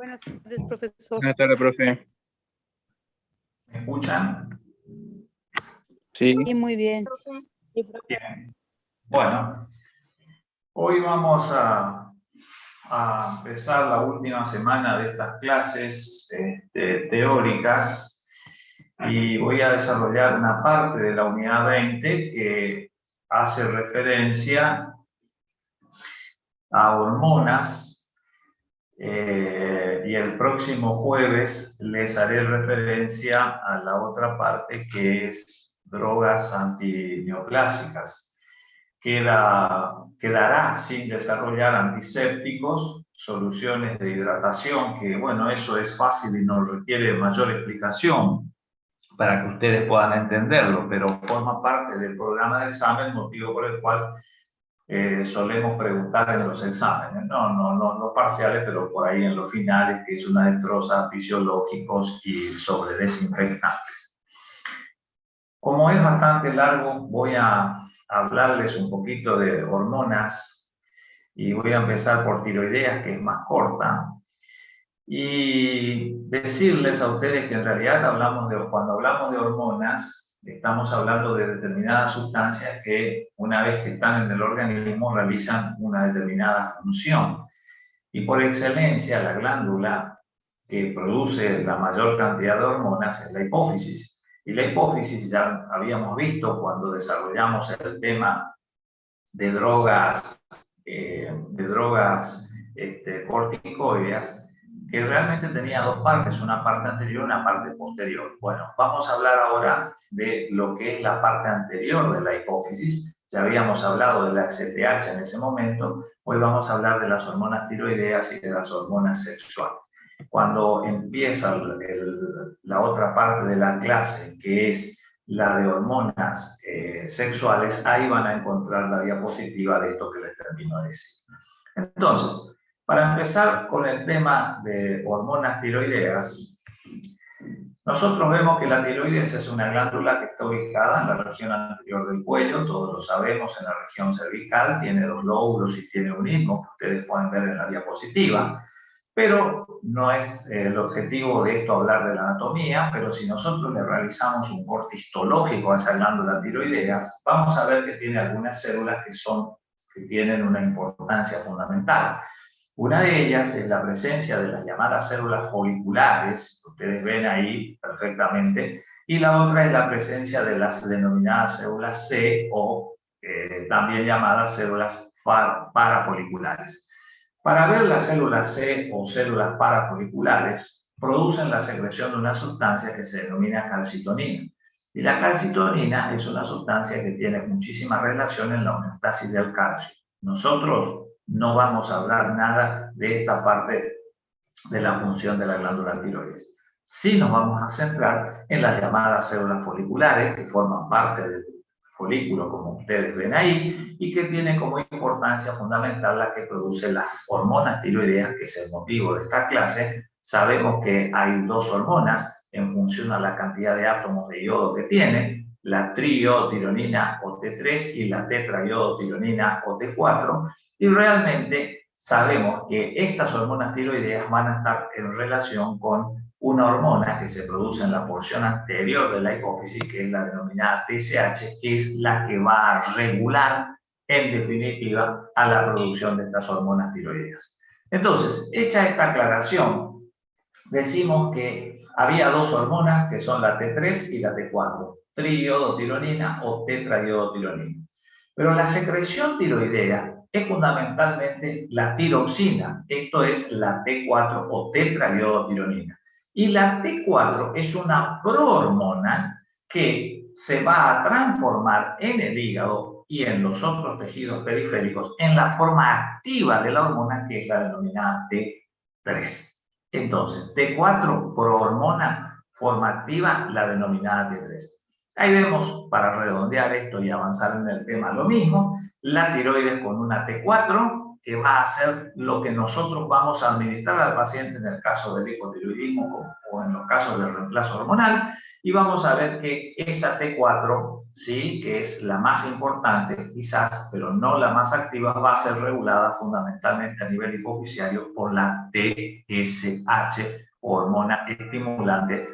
Buenas tardes, profesor. Buenas tardes, profe. ¿Me escuchan? Sí. Sí, muy bien. Bien. Bueno, hoy vamos a empezar la última semana de estas clases teóricas y voy a desarrollar una parte de la unidad 20 que hace referencia a hormonas. Y el próximo jueves les haré referencia a la otra parte que es drogas antineoplásicas. Quedará sin desarrollar antisépticos, soluciones de hidratación, que bueno, eso es fácil y no requiere mayor explicación para que ustedes puedan entenderlo, pero forma parte del programa de examen, motivo por el cual solemos preguntar en los exámenes, no los parciales, pero por ahí en los finales, que es una destroza fisiológicos y sobre desinfectantes. Como es bastante largo, voy a hablarles un poquito de hormonas y voy a empezar por tiroideas, que es más corta, y decirles a ustedes que en realidad cuando hablamos de hormonas, estamos hablando de determinadas sustancias que una vez que están en el organismo realizan una determinada función. Y por excelencia, la glándula que produce la mayor cantidad de hormonas es la hipófisis. Y la hipófisis ya habíamos visto cuando desarrollamos el tema de drogas corticoides, que realmente tenía dos partes, una parte anterior y una parte posterior. Bueno, vamos a hablar ahora de lo que es la parte anterior de la hipófisis. Ya habíamos hablado de la XTH en ese momento, hoy vamos a hablar de las hormonas tiroideas y de las hormonas sexuales. Cuando empieza la otra parte de la clase, que es la de hormonas sexuales, ahí van a encontrar la diapositiva de esto que les termino de decir. Entonces, para empezar con el tema de hormonas tiroideas, nosotros vemos que la tiroides es una glándula que está ubicada en la región anterior del cuello, todos lo sabemos, en la región cervical, tiene dos lóbulos y tiene un istmo, que ustedes pueden ver en la diapositiva, pero no es el objetivo de esto hablar de la anatomía, pero si nosotros le realizamos un corte histológico a esa glándula tiroideas, vamos a ver que tiene algunas células que tienen una importancia fundamental. Una de ellas es la presencia de las llamadas células foliculares, que ustedes ven ahí perfectamente, y la otra es la presencia de las denominadas células C o también llamadas células parafoliculares. Para ver las células C o células parafoliculares, producen la secreción de una sustancia que se denomina calcitonina. Y la calcitonina es una sustancia que tiene muchísima relación en la homeostasis del calcio. Nosotros no vamos a hablar nada de esta parte de la función de la glándula tiroides. Sí nos vamos a centrar en las llamadas células foliculares, que forman parte del folículo, como ustedes ven ahí, y que tienen como importancia fundamental la que produce las hormonas tiroideas, que es el motivo de esta clase. Sabemos que hay dos hormonas en función a la cantidad de átomos de yodo que tienen, la triiodotironina o T3 y la tetraiodotironina o T4, y realmente sabemos que estas hormonas tiroideas van a estar en relación con una hormona que se produce en la porción anterior de la hipófisis, que es la denominada TSH, que es la que va a regular, en definitiva, a la producción de estas hormonas tiroideas. Entonces, hecha esta aclaración, decimos que había dos hormonas que son la T3 y la T4, triiodotironina o tetraiodotironina. Pero la secreción tiroidea es fundamentalmente la tiroxina, esto es la T4 o tetraiodotironina. Y la T4 es una prohormona que se va a transformar en el hígado y en los otros tejidos periféricos en la forma activa de la hormona, que es la denominada T3. Entonces, T4, prohormona, forma activa, la denominada T3. Ahí vemos, para redondear esto y avanzar en el tema, lo mismo, la tiroides con una T4 que va a ser lo que nosotros vamos a administrar al paciente en el caso del hipotiroidismo o en los casos de reemplazo hormonal, y vamos a ver que esa T4, ¿sí?, que es la más importante quizás, pero no la más activa, va a ser regulada fundamentalmente a nivel hipofisiario por la TSH, hormona estimulante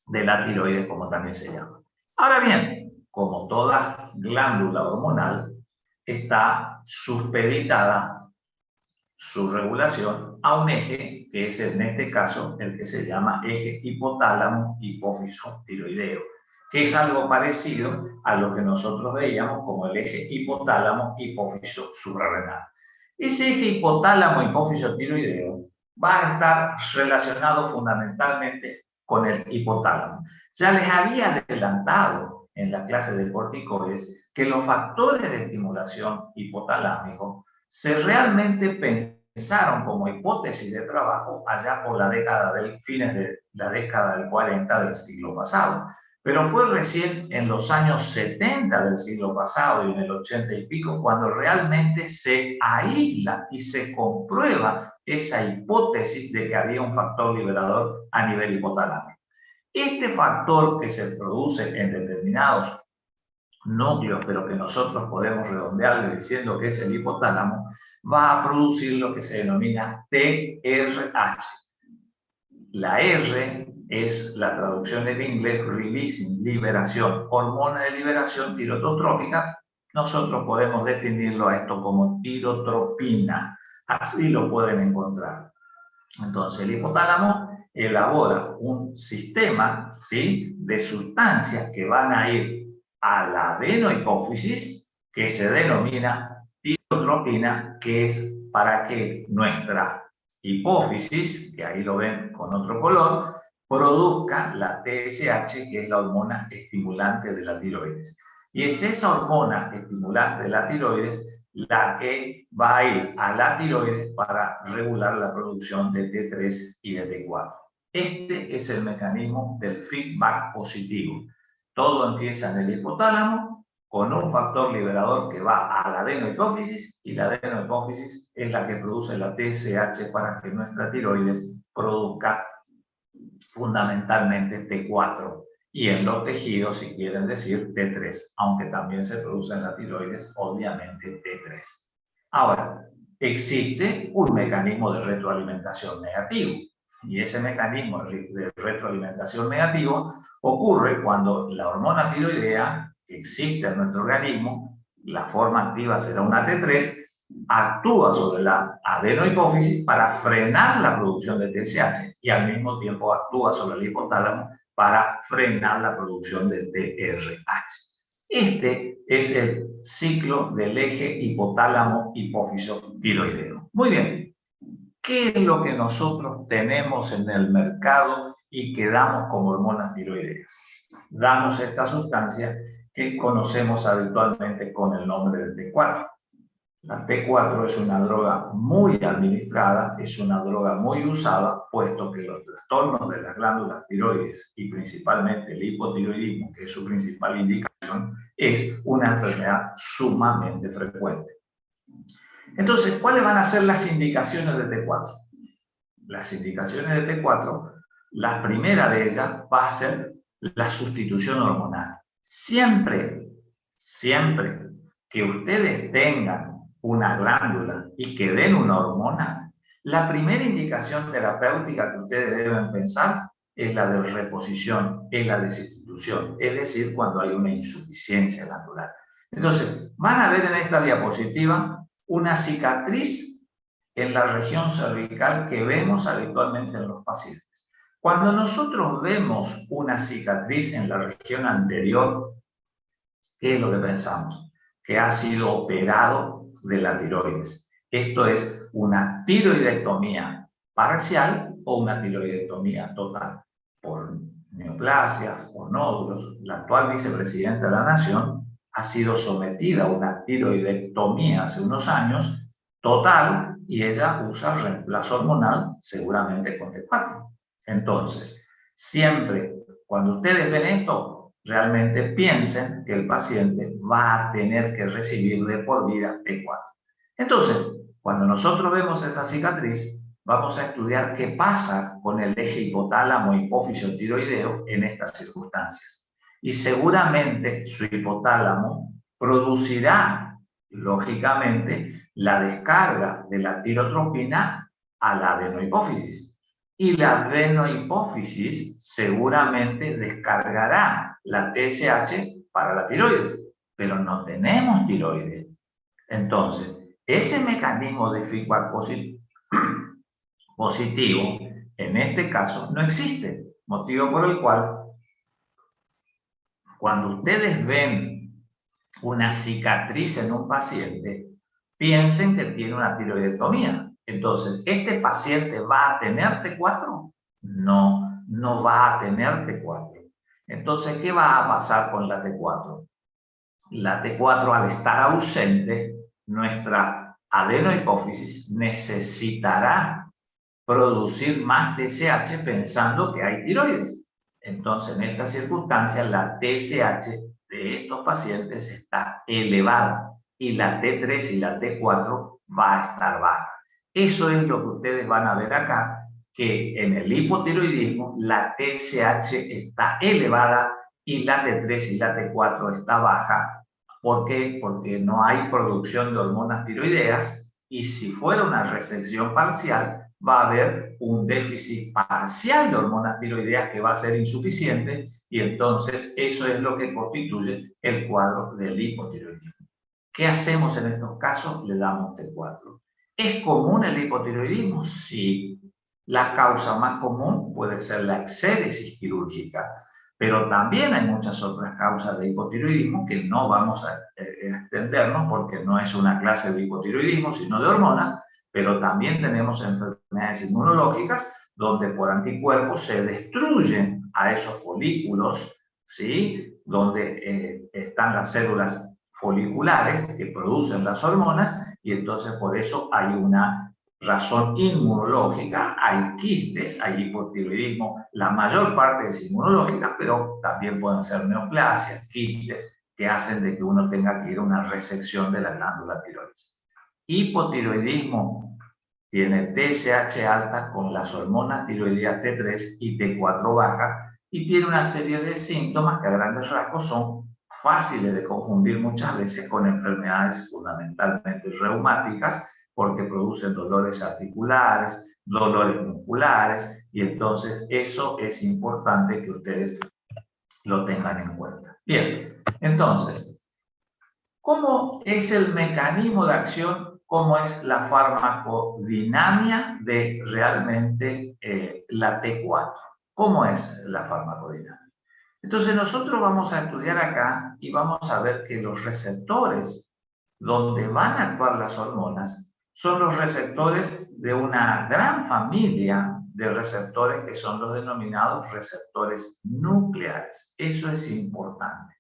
de la tiroides, como también se llama. Ahora bien, como toda glándula hormonal, está supeditada su regulación a un eje que es en este caso el que se llama eje hipotálamo-hipófiso-tiroideo, que es algo parecido a lo que nosotros veíamos como el eje hipotálamo-hipófiso-suprarrenal. Ese eje hipotálamo-hipófiso-tiroideo va a estar relacionado fundamentalmente con el hipotálamo. Ya les había adelantado en la clase de corticoides que los factores de estimulación hipotalámico se realmente pensaron como hipótesis de trabajo allá por la década del fines de la década del 40 del siglo pasado. Pero fue recién en los años 70 del siglo pasado y en el 80 y pico cuando realmente se aísla y se comprueba esa hipótesis de que había un factor liberador a nivel hipotalámico. Este factor que se produce en determinados núcleos, pero que nosotros podemos redondearle diciendo que es el hipotálamo, va a producir lo que se denomina TRH. La R es la traducción en inglés releasing, liberación, hormona de liberación tirotrópica. Nosotros podemos definirlo a esto como tirotropina. Así lo pueden encontrar. Entonces, el hipotálamo elabora un sistema, ¿sí?, de sustancias que van a ir a la adenohipófisis, que se denomina tirotropina, que es para que nuestra hipófisis, que ahí lo ven con otro color, produzca la TSH, que es la hormona estimulante de la tiroides. Y es esa hormona estimulante de la tiroides la que va a ir a la tiroides para regular la producción de T3 y de T4. Este es el mecanismo del feedback positivo. Todo empieza en el hipotálamo con un factor liberador que va a la adenohipófisis, y la adenohipófisis es la que produce la TSH para que nuestra tiroides produzca fundamentalmente T4. Y en los tejidos, si quieren decir, T3, aunque también se produce en la tiroides, obviamente T3. Ahora, existe un mecanismo de retroalimentación negativo, y ese mecanismo de retroalimentación negativo ocurre cuando la hormona tiroidea que existe en nuestro organismo, la forma activa será una T3, actúa sobre la adenohipófisis para frenar la producción de TSH y al mismo tiempo actúa sobre el hipotálamo para frenar la producción de TRH. Este es el ciclo del eje hipotálamo-hipófiso-tiroideo. Muy bien, ¿qué es lo que nosotros tenemos en el mercado y que damos como hormonas tiroideas? Damos esta sustancia que conocemos habitualmente con el nombre de T4. La T4 es una droga muy administrada, es una droga muy usada, puesto que los trastornos de las glándulas tiroides y principalmente el hipotiroidismo, que es su principal indicación, es una enfermedad sumamente frecuente. Entonces, ¿cuáles van a ser las indicaciones de T4? Las indicaciones de T4, la primera de ellas va a ser la sustitución hormonal. Siempre que ustedes tengan una glándula y que den una hormona, la primera indicación terapéutica que ustedes deben pensar es la de reposición, es la de sustitución, es decir, cuando hay una insuficiencia glandular. Entonces, van a ver en esta diapositiva una cicatriz en la región cervical que vemos habitualmente en los pacientes. Cuando nosotros vemos una cicatriz en la región anterior, ¿qué es lo que pensamos? Que ha sido operado de la tiroides. Esto es una tiroidectomía parcial o una tiroidectomía total, por neoplasias, por nódulos. La actual vicepresidenta de la Nación ha sido sometida a una tiroidectomía hace unos años total y ella usa reemplazo hormonal seguramente con T4. Entonces, siempre cuando ustedes ven esto, realmente piensen que el paciente va a tener que recibir de por vida T4. Entonces, Cuando nosotros vemos esa cicatriz, vamos a estudiar qué pasa con el eje hipotálamo, hipófisis tiroideo en estas circunstancias. Y seguramente su hipotálamo producirá, lógicamente, la descarga de la tirotropina a la adenohipófisis. Y la adenohipófisis seguramente descargará la TSH para la tiroides, pero no tenemos tiroides. Entonces, ese mecanismo de feedback positivo, en este caso, no existe. Motivo por el cual, cuando ustedes ven una cicatriz en un paciente, piensen que tiene una tiroidectomía. Entonces, ¿este paciente va a tener T4? No, no va a tener T4. Entonces, ¿qué va a pasar con la T4? La T4, al estar ausente, nuestra adenohipófisis necesitará producir más TSH pensando que hay tiroides. Entonces, en esta circunstancia, la TSH de estos pacientes está elevada y la T3 y la T4 va a estar baja. Eso es lo que ustedes van a ver acá, que en el hipotiroidismo la TSH está elevada y la T3 y la T4 está baja. ¿Por qué? Porque no hay producción de hormonas tiroideas y si fuera una resección parcial, va a haber un déficit parcial de hormonas tiroideas que va a ser insuficiente y entonces eso es lo que constituye el cuadro del hipotiroidismo. ¿Qué hacemos en estos casos? Le damos T4. ¿Es común el hipotiroidismo? Sí. La causa más común puede ser la exéresis quirúrgica, pero también hay muchas otras causas de hipotiroidismo que no vamos a extendernos porque no es una clase de hipotiroidismo, sino de hormonas, pero también tenemos enfermedades inmunológicas donde por anticuerpos se destruyen a esos folículos, ¿sí? Donde están las células foliculares que producen las hormonas y entonces por eso hay una razón inmunológica, hay quistes, hay hipotiroidismo, la mayor parte es inmunológica, pero también pueden ser neoplasias, quistes, que hacen de que uno tenga que ir a una resección de la glándula tiroides. Hipotiroidismo tiene TSH alta con las hormonas tiroideas T3 y T4 baja y tiene una serie de síntomas que a grandes rasgos son fáciles de confundir muchas veces con enfermedades fundamentalmente reumáticas porque producen dolores articulares, dolores musculares y entonces eso es importante que ustedes lo tengan en cuenta. Bien, entonces, ¿cómo es el mecanismo de acción? ¿Cómo es la farmacodinamia de realmente la T4? ¿Cómo es la farmacodinamia? Entonces nosotros vamos a estudiar acá y vamos a ver que los receptores donde van a actuar las hormonas son los receptores de una gran familia de receptores que son los denominados receptores nucleares. Eso es importante.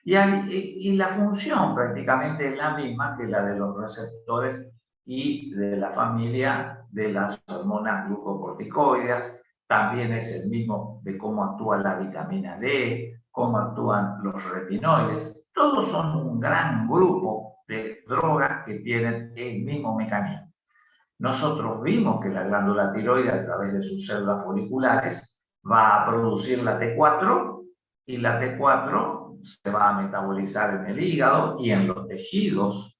Y la función prácticamente es la misma que la de los receptores y de la familia de las hormonas glucocorticoides. También es el mismo de cómo actúa la vitamina D, cómo actúan los retinoides. Todos son un gran grupo de drogas que tienen el mismo mecanismo. Nosotros vimos que la glándula tiroides, a través de sus células foliculares, va a producir la T4 y la T4 se va a metabolizar en el hígado y en los tejidos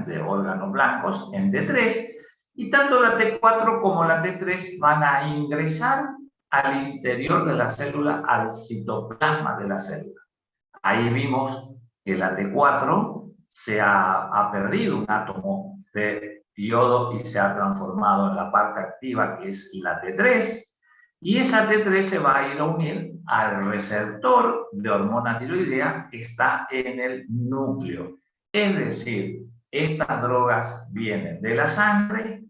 de órganos blancos en T3 y tanto la T4 como la T3 van a ingresar al interior de la célula, al citoplasma de la célula. Ahí vimos que la T4 se ha perdido un átomo de yodo y se ha transformado en la parte activa que es la T3 y esa T3 se va a ir a unir al receptor de hormona tiroidea que está en el núcleo. Es decir, estas drogas vienen de la sangre,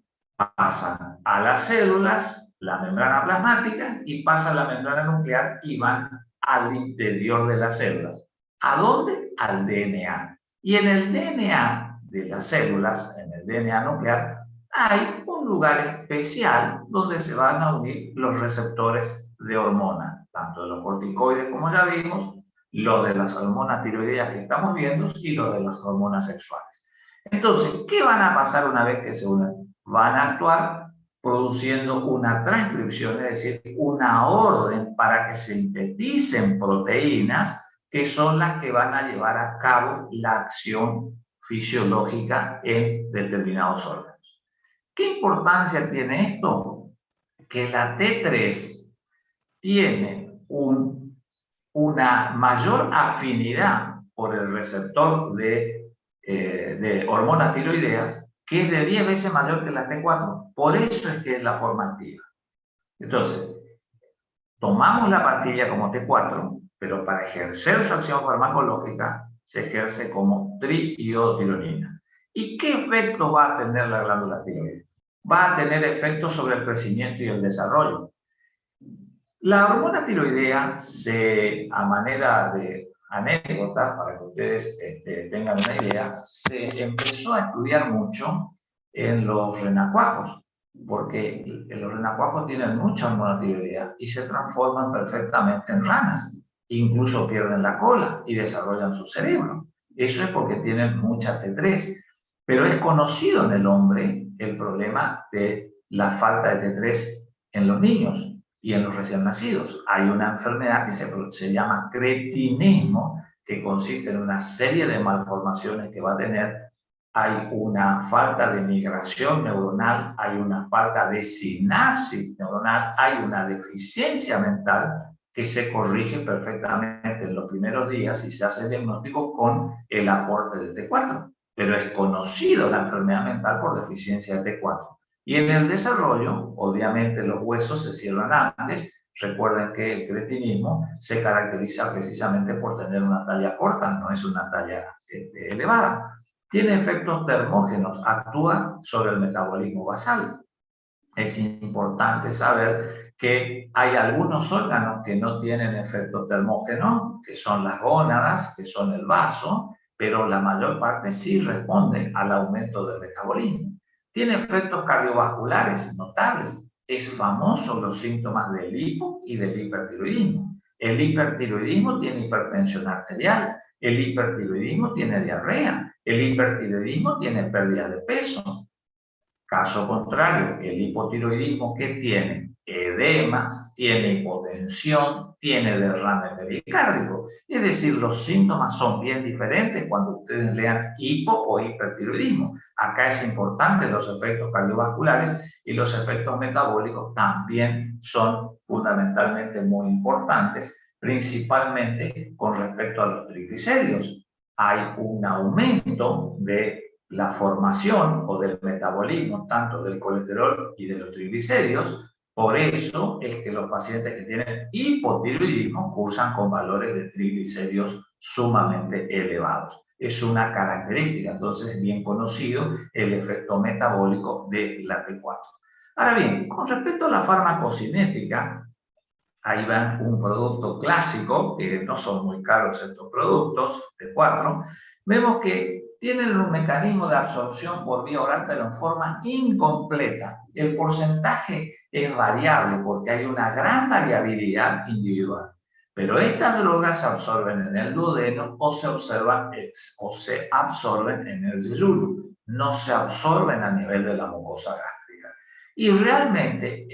pasan a las células, la membrana plasmática y pasan a la membrana nuclear y van al interior de las células. ¿A dónde? Al DNA. Y en el DNA de las células, en el DNA nuclear, hay un lugar especial donde se van a unir los receptores de hormonas, tanto de los corticoides como ya vimos, los de las hormonas tiroideas que estamos viendo y los de las hormonas sexuales. Entonces, ¿qué van a pasar una vez que se unan? Van a actuar produciendo una transcripción, es decir, una orden para que sinteticen proteínas que son las que van a llevar a cabo la acción fisiológica en determinados órganos. ¿Qué importancia tiene esto? Que la T3 tiene una mayor afinidad por el receptor de hormonas tiroideas, que es de 10 veces mayor que la T4. Por eso es que es la forma activa. Entonces, tomamos la pastilla como T4, pero para ejercer su acción farmacológica se ejerce como triiodotironina. ¿Y qué efecto va a tener la glándula tiroides? Va a tener efectos sobre el crecimiento y el desarrollo. La hormona tiroidea, a manera de anécdota, para que ustedes tengan una idea, se empezó a estudiar mucho en los renacuajos, porque los renacuajos tienen mucha hormona tiroidea y se transforman perfectamente en ranas, incluso pierden la cola y desarrollan su cerebro. Eso es porque tienen mucha T3, pero es conocido en el hombre el problema de la falta de T3 en los niños y en los recién nacidos. Hay una enfermedad que se llama cretinismo, que consiste en una serie de malformaciones que va a tener. Hay una falta de migración neuronal, hay una falta de sinapsis neuronal, hay una deficiencia mental que se corrige perfectamente en los primeros días y se hace el diagnóstico con el aporte de T4. Pero es conocido la enfermedad mental por deficiencia de T4. Y en el desarrollo, obviamente los huesos se cierran antes. Recuerden que el cretinismo se caracteriza precisamente por tener una talla corta, no es una talla elevada. Tiene efectos termógenos, actúa sobre el metabolismo basal. Es importante saber que hay algunos órganos que no tienen efectos termógenos, que son las gónadas, que son el vaso, pero la mayor parte sí responde al aumento del metabolismo. Tiene efectos cardiovasculares notables. Es famoso los síntomas del hipo y del hipertiroidismo. El hipertiroidismo tiene hipertensión arterial, el hipertiroidismo tiene diarrea, el hipertiroidismo tiene pérdida de peso. Caso contrario, el hipotiroidismo, ¿qué tiene? Edemas, tiene hipotensión, tiene derrame pericárdico. Es decir, los síntomas son bien diferentes cuando ustedes lean hipo o hipertiroidismo. Acá es importante los efectos cardiovasculares y los efectos metabólicos también son fundamentalmente muy importantes, principalmente con respecto a los triglicéridos. Hay un aumento de la formación o del metabolismo tanto del colesterol y de los triglicéridos. Por eso es que los pacientes que tienen hipotiroidismo cursan con valores de triglicéridos sumamente elevados. Es una característica, entonces, bien conocido el efecto metabólico de la T4. Ahora bien, con respecto a la farmacocinética, ahí van un producto clásico, que no son muy caros estos productos, T4, vemos que tienen un mecanismo de absorción por vía oral, pero en forma incompleta. El porcentaje es variable porque hay una gran variabilidad individual. Pero estas drogas se absorben en el duodeno o se absorben en el yeyuno. No se absorben a nivel de la mucosa gástrica. Y realmente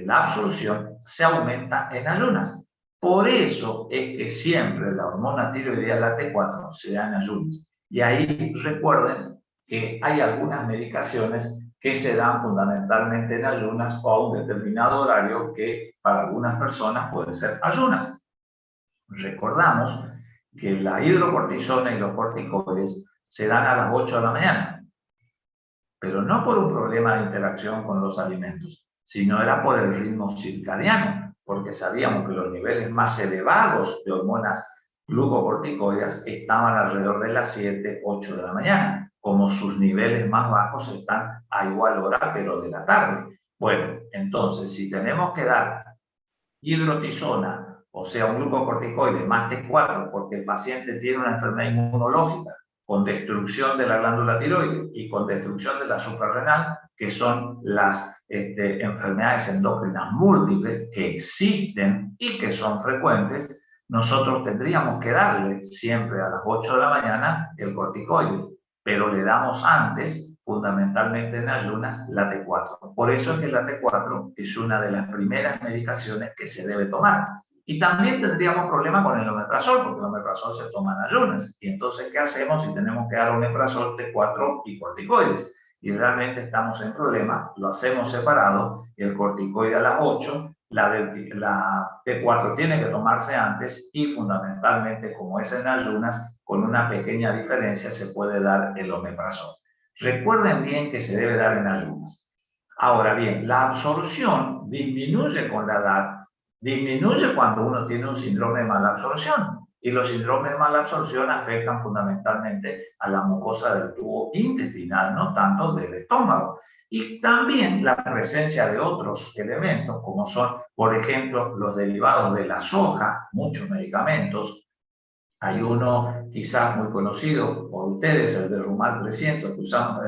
la absorción se aumenta en ayunas. Por eso es que siempre la hormona tiroidea, la T4, se da en ayunas. Y ahí recuerden que hay algunas medicaciones que se dan fundamentalmente en ayunas o a un determinado horario que para algunas personas puede ser ayunas. Recordamos que la hidrocortisona y los corticoides se dan a las 8 de la mañana, pero no por un problema de interacción con los alimentos, sino era por el ritmo circadiano, porque sabíamos que los niveles más elevados de hormonas glucocorticoides estaban alrededor de las 7, 8 de la mañana, como sus niveles más bajos están a igual hora, pero de la tarde. Bueno, entonces, si tenemos que dar hidrotisona, o sea, un glucocorticoide más T4, porque el paciente tiene una enfermedad inmunológica con destrucción de la glándula tiroides y con destrucción de la suprarrenal, que son las enfermedades endócrinas múltiples que existen y que son frecuentes, nosotros tendríamos que darle siempre a las 8 de la mañana el corticoide. pero le damos antes, fundamentalmente en ayunas, la T4. Por eso es que la T4 es una de las primeras medicaciones que se debe tomar. Y también tendríamos problema con el omeprazol, porque el omeprazol se toma en ayunas. Y entonces, ¿qué hacemos si tenemos que dar omeprazol, T4 y corticoides? Y realmente estamos en problema, lo hacemos separado, el corticoide a las 8, la T4 tiene que tomarse antes y fundamentalmente, como es en ayunas, con una pequeña diferencia se puede dar el omeprazol. Recuerden bien que se debe dar en ayunas. Ahora bien, la absorción disminuye con la edad, disminuye cuando uno tiene un síndrome de mala absorción. Y los síndromes de mala absorción afectan fundamentalmente a la mucosa del tubo intestinal, no tanto del estómago. Y también la presencia de otros elementos, como son, por ejemplo, los derivados de la soja, muchos medicamentos. Hay uno quizás muy conocido por ustedes, el de Rumal 300, que usamos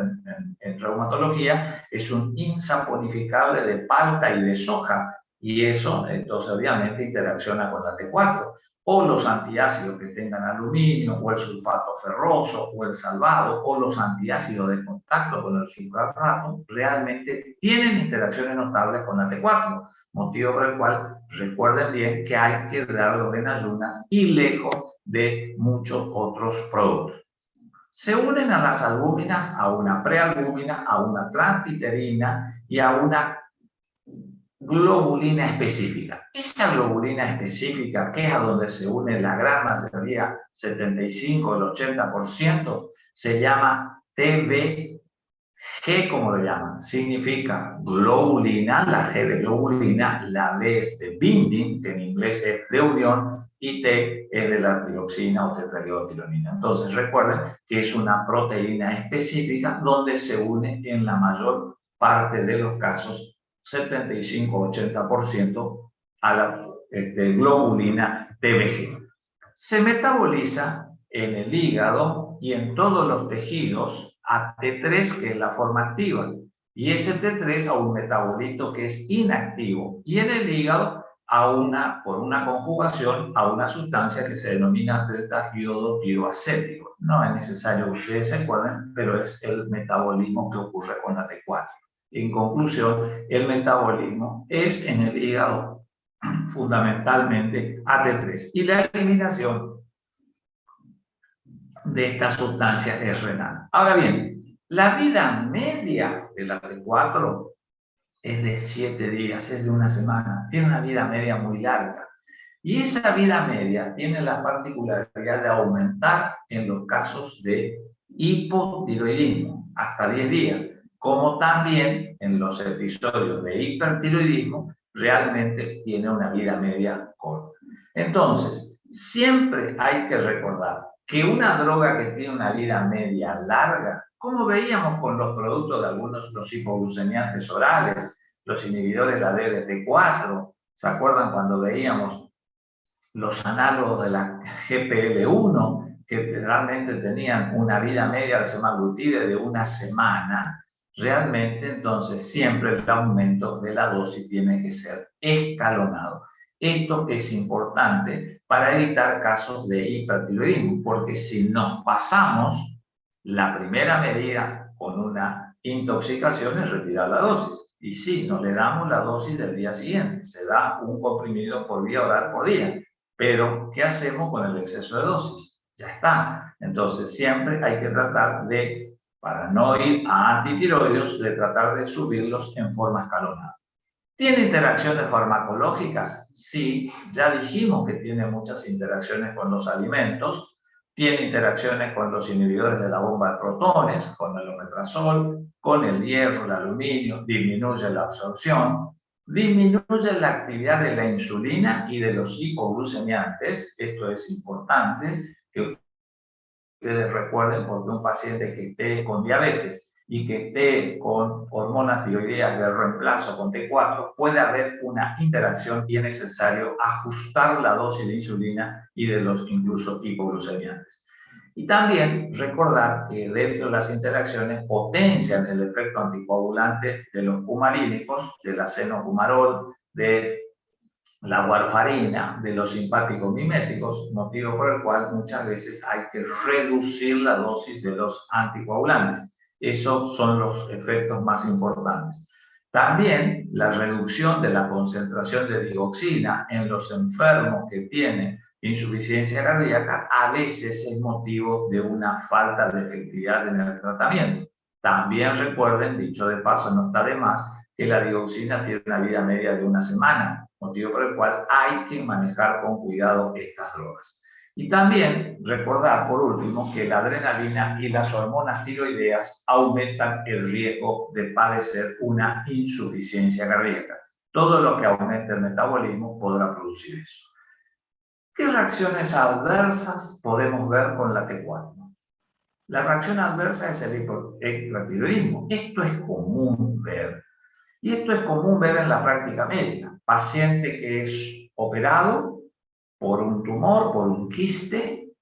en reumatología, es un insaponificable de palta y de soja, y eso entonces obviamente interacciona con la T4. O los antiácidos que tengan aluminio, o el sulfato ferroso, o el salvado, o los antiácidos de contacto con el sucralato, realmente tienen interacciones notables con la T4, motivo por el cual recuerden bien que hay que darlo en ayunas y lejos de muchos otros productos. Se unen a las albúminas, a una prealbúmina, a una transtiterina y a una globulina específica. Esa globulina específica, que es a donde se une la gran mayoría, 75, el 80%, se llama TBG, como lo llaman. Significa globulina, la G de globulina, la B es de binding, que en inglés es de unión, y T es de la tiroxina o tetrahidrotironina. Entonces recuerden que es una proteína específica donde se une en la mayor parte de los casos 75-80% a la globulina TBG. Se metaboliza en el hígado y en todos los tejidos a T3, que es la forma activa, y ese T3 a un metabolito que es inactivo, y en el hígado por una conjugación a una sustancia que se denomina tetrahidrotiroacético. No es necesario que ustedes se acuerden, pero es el metabolismo que ocurre con la T4. En conclusión, el metabolismo es en el hígado fundamentalmente AT3 y la eliminación de esta sustancia es renal. Ahora bien, la vida media de la T4 es de 7 días, es de una semana, tiene una vida media muy larga. Y esa vida media tiene la particularidad de aumentar en los casos de hipotiroidismo, hasta 10 días, como también en los episodios de hipertiroidismo, realmente tiene una vida media corta. Entonces, siempre hay que recordar que una droga que tiene una vida media larga, como veíamos con los productos de algunos los hipoglucemiantes orales, los inhibidores de la DDT4, ¿se acuerdan cuando veíamos los análogos de la GPL1, que realmente tenían una vida media del semaglutide de una semana? Realmente, entonces, siempre el aumento de la dosis tiene que ser escalonado. Esto es importante para evitar casos de hipertiroidismo, porque si nos pasamos, la primera medida con una intoxicación es retirar la dosis. Y sí, no le damos la dosis del día siguiente, se da un comprimido por vía oral por día. Pero, ¿qué hacemos con el exceso de dosis? Ya está. Entonces, siempre hay que tratar de, para no ir a antitiroideos, de tratar de subirlos en forma escalonada. ¿Tiene interacciones farmacológicas? Sí, ya dijimos que tiene muchas interacciones con los alimentos. Tiene interacciones con los inhibidores de la bomba de protones, con el omeprazol, con el hierro, el aluminio, disminuye la absorción. Disminuye la actividad de la insulina y de los hipoglucemiantes. Esto es importante que ustedes recuerden, porque un paciente que esté con diabetes y que esté con hormonas tiroideas de reemplazo con T4, puede haber una interacción y es necesario ajustar la dosis de insulina y de los incluso hipoglucemiantes. Y también recordar que dentro de las interacciones potencian el efecto anticoagulante de los cumarínicos, del acenocumarol, de la warfarina de los simpáticos miméticos, motivo por el cual muchas veces hay que reducir la dosis de los anticoagulantes. Esos son los efectos más importantes. También la reducción de la concentración de digoxina en los enfermos que tienen insuficiencia cardíaca a veces es motivo de una falta de efectividad en el tratamiento. También recuerden, dicho de paso, no está de más, que la digoxina tiene una vida media de una semana, motivo por el cual hay que manejar con cuidado estas drogas. Y también recordar, por último, que la adrenalina y las hormonas tiroideas aumentan el riesgo de padecer una insuficiencia cardíaca. Todo lo que aumente el metabolismo podrá producir eso. ¿Qué reacciones adversas podemos ver con la T4? La reacción adversa es el hipertiroidismo. Esto es común ver. Y esto es común ver en la práctica médica. Paciente que es operado por un tumor, por un quiste,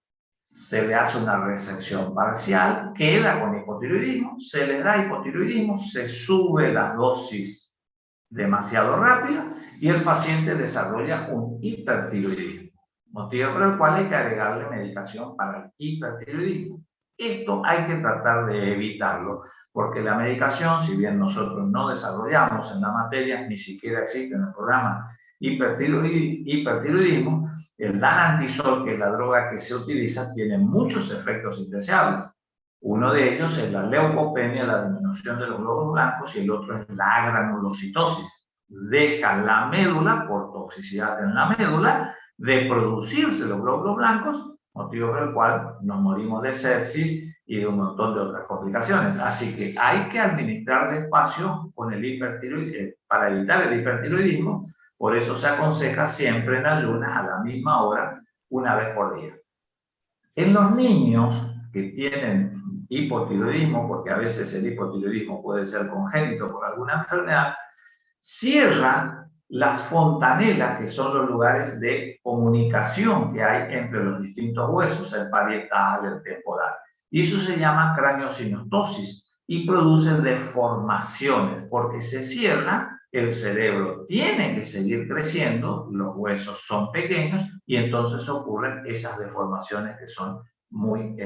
se le hace una resección parcial, queda con hipotiroidismo, se le da hipotiroidismo, se sube la dosis demasiado rápida y el paciente desarrolla un hipertiroidismo, motivo por el cual hay que agregarle medicación para el hipertiroidismo. Esto hay que tratar de evitarlo, porque la medicación, si bien nosotros no desarrollamos en la materia, ni siquiera existe en el programa hipertiroidismo, el danantisol, que es la droga que se utiliza, tiene muchos efectos indeseables. Uno de ellos es la leucopenia, la disminución de los glóbulos blancos, y el otro es la granulocitosis. Deja la médula, por toxicidad en la médula, de producirse los glóbulos blancos, motivo por el cual nos morimos de sepsis y de un montón de otras complicaciones. Así que hay que administrar despacio con el hipertiroidismo para evitar el hipertiroidismo. Por eso se aconseja siempre en ayunas a la misma hora, una vez por día. En los niños que tienen hipotiroidismo, porque a veces el hipotiroidismo puede ser congénito por alguna enfermedad, cierran las fontanelas, que son los lugares de comunicación que hay entre los distintos huesos, el parietal, el temporal. Y eso se llama craniosinostosis y produce deformaciones, porque se cierra, el cerebro tiene que seguir creciendo, los huesos son pequeños y entonces ocurren esas deformaciones que son muy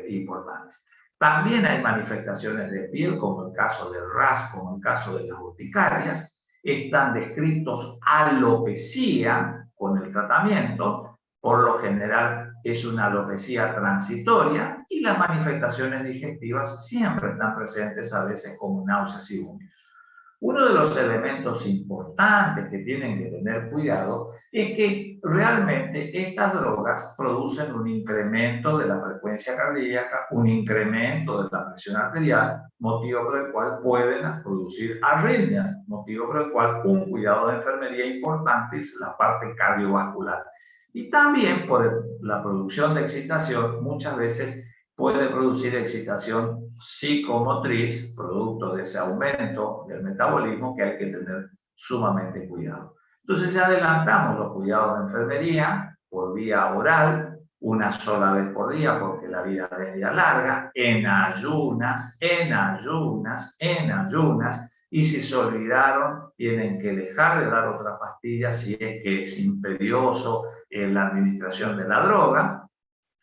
importantes. También hay manifestaciones de piel, como el caso del RAS, como el caso de las urticarias. Están descritos alopecia con el tratamiento, por lo general es una alopecia transitoria, y las manifestaciones digestivas siempre están presentes, a veces como náuseas y vómitos. Uno de los elementos importantes que tienen que tener cuidado es que realmente estas drogas producen un incremento de la frecuencia cardíaca, un incremento de la presión arterial, motivo por el cual pueden producir arritmias, motivo por el cual un cuidado de enfermería importante es la parte cardiovascular. Y también por la producción de excitación, muchas veces puede producir excitación psicomotriz, producto de ese aumento del metabolismo, que hay que tener sumamente cuidado. Entonces ya adelantamos los cuidados de enfermería por vía oral, una sola vez por día, porque la vida media larga, en ayunas, y si se olvidaron, tienen que dejar de dar otra pastilla si es que es imperioso la administración de la droga.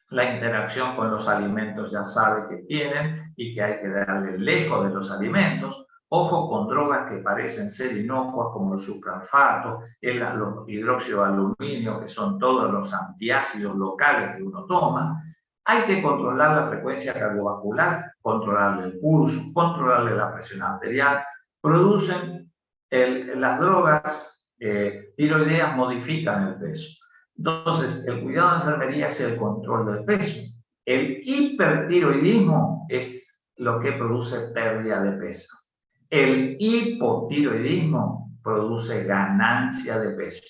La interacción con los alimentos ya sabe que tienen y que hay que darle lejos de los alimentos. Ojo con drogas que parecen ser inocuas, como el sucralfato, los hidróxido de aluminio, que son todos los antiácidos locales que uno toma. Hay que controlar la frecuencia cardiovascular, controlarle el pulso, controlarle la presión arterial. Las drogas tiroideas modifican el peso. Entonces, el cuidado de enfermería es el control del peso. El hipertiroidismo es lo que produce pérdida de peso. El hipotiroidismo produce ganancia de peso.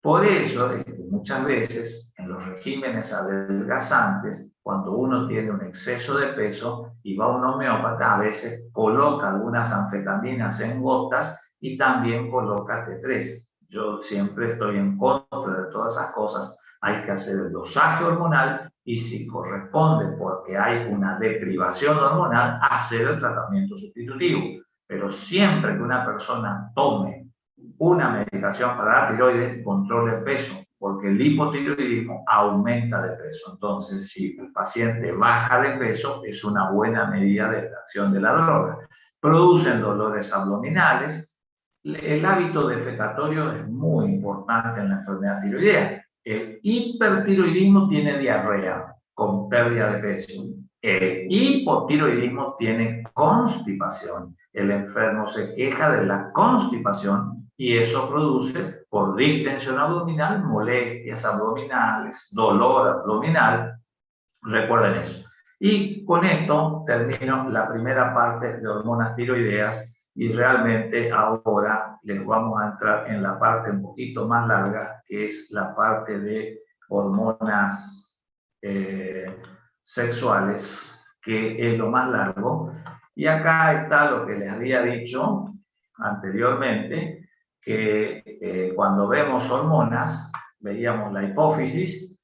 Por eso es que muchas veces en los regímenes adelgazantes, cuando uno tiene un exceso de peso y va a un homeópata, a veces coloca algunas anfetaminas en gotas y también coloca T3. Yo siempre estoy en contra de todas esas cosas. Hay que hacer el dosaje hormonal y, si corresponde porque hay una deprivación hormonal, hacer el tratamiento sustitutivo. Pero siempre que una persona tome una medicación para la tiroides controla el peso, porque el hipotiroidismo aumenta de peso. Entonces, si el paciente baja de peso, es una buena medida de la acción de la droga. Producen dolores abdominales. El hábito defecatorio es muy importante en la enfermedad tiroidea. El hipertiroidismo tiene diarrea con pérdida de peso. El hipotiroidismo tiene constipación. El enfermo se queja de la constipación y eso produce, por distensión abdominal, molestias abdominales, dolor abdominal. Recuerden eso. Y con esto termino la primera parte de hormonas tiroideas y realmente ahora les vamos a entrar en la parte un poquito más larga, que es la parte de hormonas sexuales, que es lo más largo. Y acá está lo que les había dicho anteriormente, que cuando vemos hormonas, veíamos la hipófisis,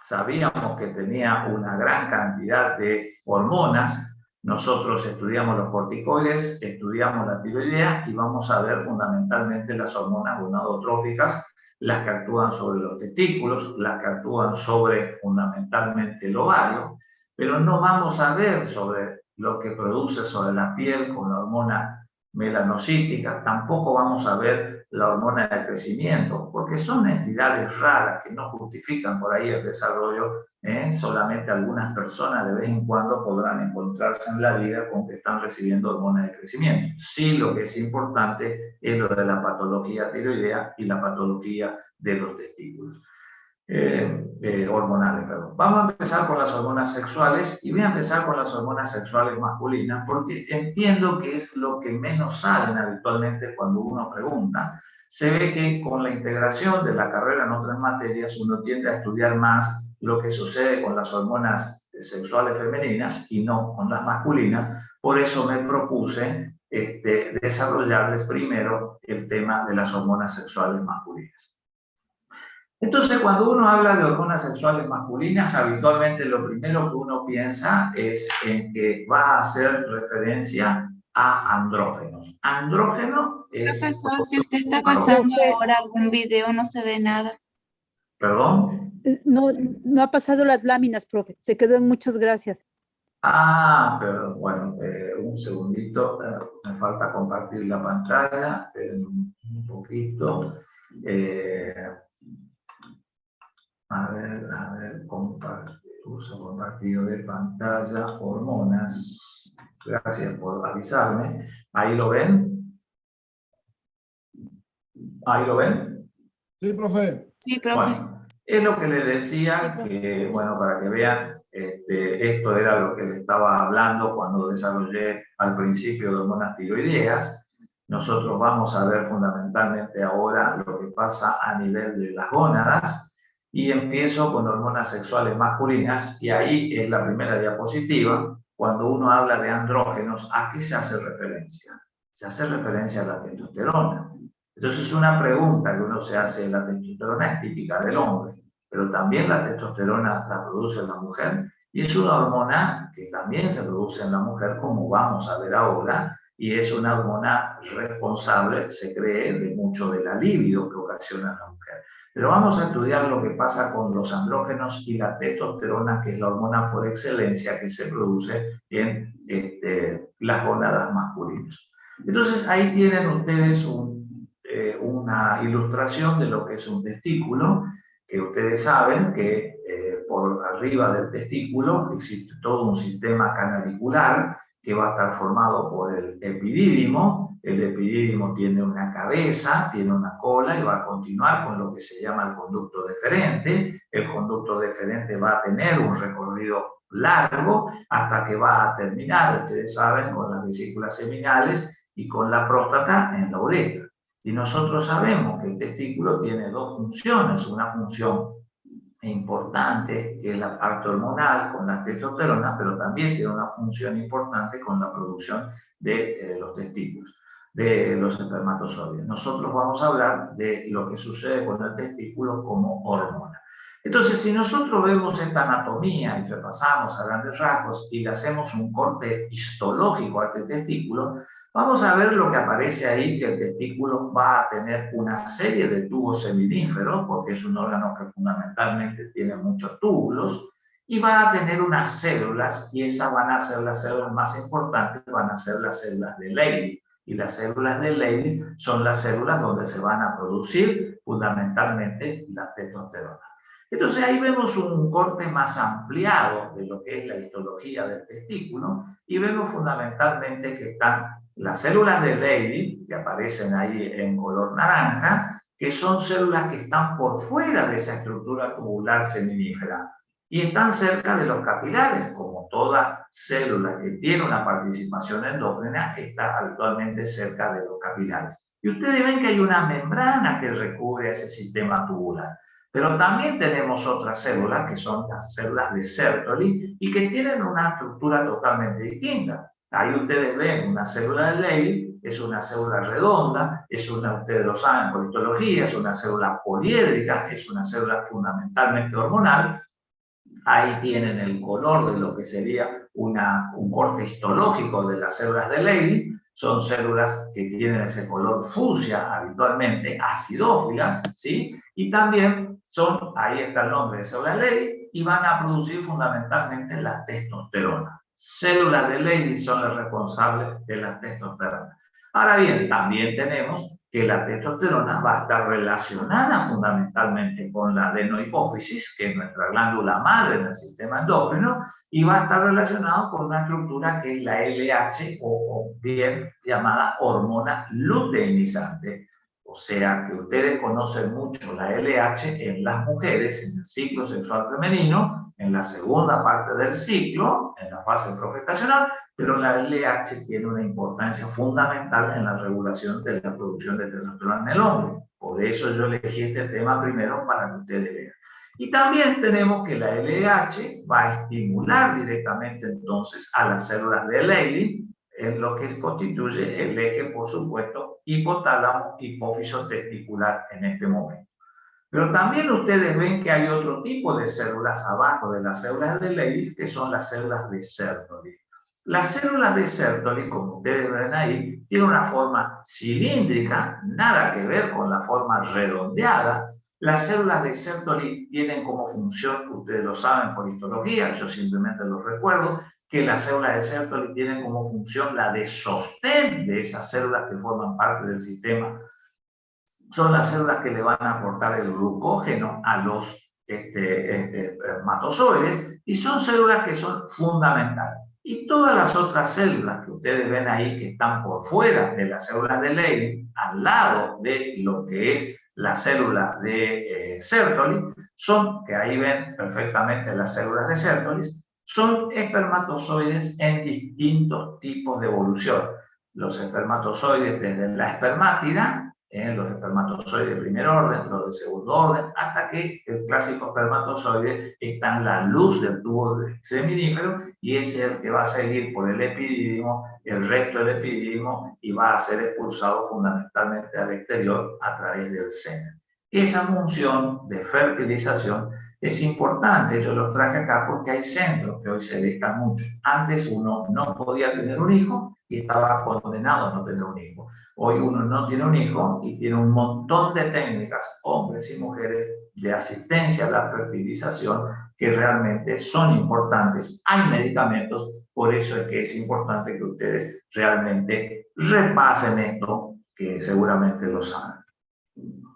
sabíamos que tenía una gran cantidad de hormonas. Nosotros estudiamos los corticoides, estudiamos la tiroidea y vamos a ver fundamentalmente las hormonas gonadotróficas, las que actúan sobre los testículos, las que actúan sobre fundamentalmente el ovario, pero no vamos a ver sobre lo que produce sobre la piel con la hormona melanocítica, tampoco vamos a ver la hormona del crecimiento, porque son entidades raras que no justifican por ahí el desarrollo. Solamente algunas personas de vez en cuando podrán encontrarse en la vida con que están recibiendo hormonas de crecimiento. Sí, lo que es importante es lo de la patología tiroidea y la patología de los testículos. Hormonales, perdón. Vamos a empezar con las hormonas sexuales y voy a empezar con las hormonas sexuales masculinas porque entiendo que es lo que menos saben habitualmente cuando uno pregunta. Se ve que con la integración de la carrera en otras materias uno tiende a estudiar más lo que sucede con las hormonas sexuales femeninas y no con las masculinas. Por eso me propuse desarrollarles primero el tema de las hormonas sexuales masculinas. Entonces, cuando uno habla de hormonas sexuales masculinas, habitualmente lo primero que uno piensa es en que va a hacer referencia a andrógenos. Andrógeno es... Profesor, si usted está pasando ahora algún video, no se ve nada. ¿Perdón? No ha pasado las láminas, profe. Se quedó en muchas gracias. Ah, pero bueno, un segundito. Me falta compartir la pantalla. Un poquito. A ver, uso compartido de pantalla, hormonas. Gracias por avisarme. ¿Ahí lo ven? ¿Ahí lo ven? Sí, profe. Sí, profe. Bueno, es lo que les decía, que bueno, para que vean, esto era lo que les estaba hablando cuando desarrollé al principio de hormonas tiroideas. Nosotros vamos a ver fundamentalmente ahora lo que pasa a nivel de las gónadas. Y empiezo con hormonas sexuales masculinas, y ahí es la primera diapositiva. Cuando uno habla de andrógenos, ¿a qué se hace referencia? Se hace referencia a la testosterona. Entonces, una pregunta que uno se hace: la testosterona es típica del hombre, pero también la testosterona la produce la mujer, y es una hormona que también se produce en la mujer, como vamos a ver ahora, y es una hormona responsable, se cree, de mucho de la libido que ocasiona la mujer. Pero vamos a estudiar lo que pasa con los andrógenos y la testosterona, que es la hormona por excelencia que se produce en las gónadas masculinas. Entonces, ahí tienen ustedes una ilustración de lo que es un testículo, que ustedes saben que por arriba del testículo existe todo un sistema canalicular que va a estar formado por el epidídimo. El epidídimo tiene una cabeza, tiene una cola y va a continuar con lo que se llama el conducto deferente. El conducto deferente va a tener un recorrido largo hasta que va a terminar, ustedes saben, con las vesículas seminales y con la próstata en la uretra. Y nosotros sabemos que el testículo tiene dos funciones: una función importante, que es la parte hormonal con la testosterona, pero también tiene una función importante con la producción de los testículos, de los espermatozoides. Nosotros vamos a hablar de lo que sucede con el testículo como hormona. Entonces, si nosotros vemos esta anatomía y repasamos a grandes rasgos y le hacemos un corte histológico a este testículo, Vamos a ver lo que aparece ahí, que el testículo va a tener una serie de tubos seminíferos, porque es un órgano que fundamentalmente tiene muchos túbulos, y va a tener unas células, y esas van a ser las células más importantes, van a ser las células de Leydig. Y las células de Leydig son las células donde se van a producir fundamentalmente la testosterona. Entonces ahí vemos un corte más ampliado de lo que es la histología del testículo, y vemos fundamentalmente que están las células de Leydig, que aparecen ahí en color naranja, que son células que están por fuera de esa estructura tubular seminífera y están cerca de los capilares, como toda célula que tiene una participación endócrina está habitualmente cerca de los capilares. Y ustedes ven que hay una membrana que recubre a ese sistema tubular. Pero también tenemos otras células, que son las células de Sertoli, y que tienen una estructura totalmente distinta. Ahí ustedes ven una célula de Leydig, es una célula redonda, es una, ustedes lo saben por histología, es una célula poliédrica, es una célula fundamentalmente hormonal. Ahí tienen el color de lo que sería un corte histológico de las células de Leydig. Son células que tienen ese color fucsia, habitualmente acidófilas, ¿sí? Y también son, ahí está el nombre de células Leydig, y van a producir fundamentalmente la testosterona. Células de Leydig son las responsables de la testosterona. Ahora bien, también tenemos que la testosterona va a estar relacionada fundamentalmente con la adenohipófisis, que es nuestra glándula madre en el sistema endocrino, y va a estar relacionado con una estructura que es la LH, o bien llamada hormona luteinizante. O sea que ustedes conocen mucho la LH en las mujeres, en el ciclo sexual femenino, en la segunda parte del ciclo, en la fase profestacional, pero la LH tiene una importancia fundamental en la regulación de la producción de testosterona en el hombre. Por eso yo elegí este tema primero para que ustedes vean. Y también tenemos que la LH va a estimular directamente entonces a las células de Leydig, en lo que constituye el eje, por supuesto, hipotálamo, hipófiso testicular en este momento. Pero también ustedes ven que hay otro tipo de células abajo de las células de Leydig, que son las células de Sertoli. Las células de Sertoli, como ustedes ven ahí, tienen una forma cilíndrica, nada que ver con la forma redondeada. Las células de Sertoli tienen como función, ustedes lo saben por histología, yo simplemente lo recuerdo, que las células de Sertoli tienen como función la de sostén de esas células que forman parte del sistema. Son las células que le van a aportar el glucógeno a los espermatozoides, y son células que son fundamentales. Y todas las otras células que ustedes ven ahí, que están por fuera de las células de Leydig, al lado de lo que es la célula de Sertoli, son, que ahí ven perfectamente las células de Sertoli, son espermatozoides en distintos tipos de evolución. Los espermatozoides desde la espermátida, los espermatozoides de primer orden, los de segundo orden, hasta que el clásico espermatozoide está en la luz del tubo seminífero, y ese es el que va a seguir por el epidídimo, el resto del epidídimo, y va a ser expulsado fundamentalmente al exterior a través del semen. Esa función de fertilización es importante. Yo los traje acá porque hay centros que hoy se dedican mucho. Antes uno no podía tener un hijo y estaba condenado a no tener un hijo. Hoy uno no tiene un hijo y tiene un montón de técnicas, hombres y mujeres, de asistencia a la fertilización que realmente son importantes. Hay medicamentos, por eso es que es importante que ustedes realmente repasen esto, que seguramente lo saben.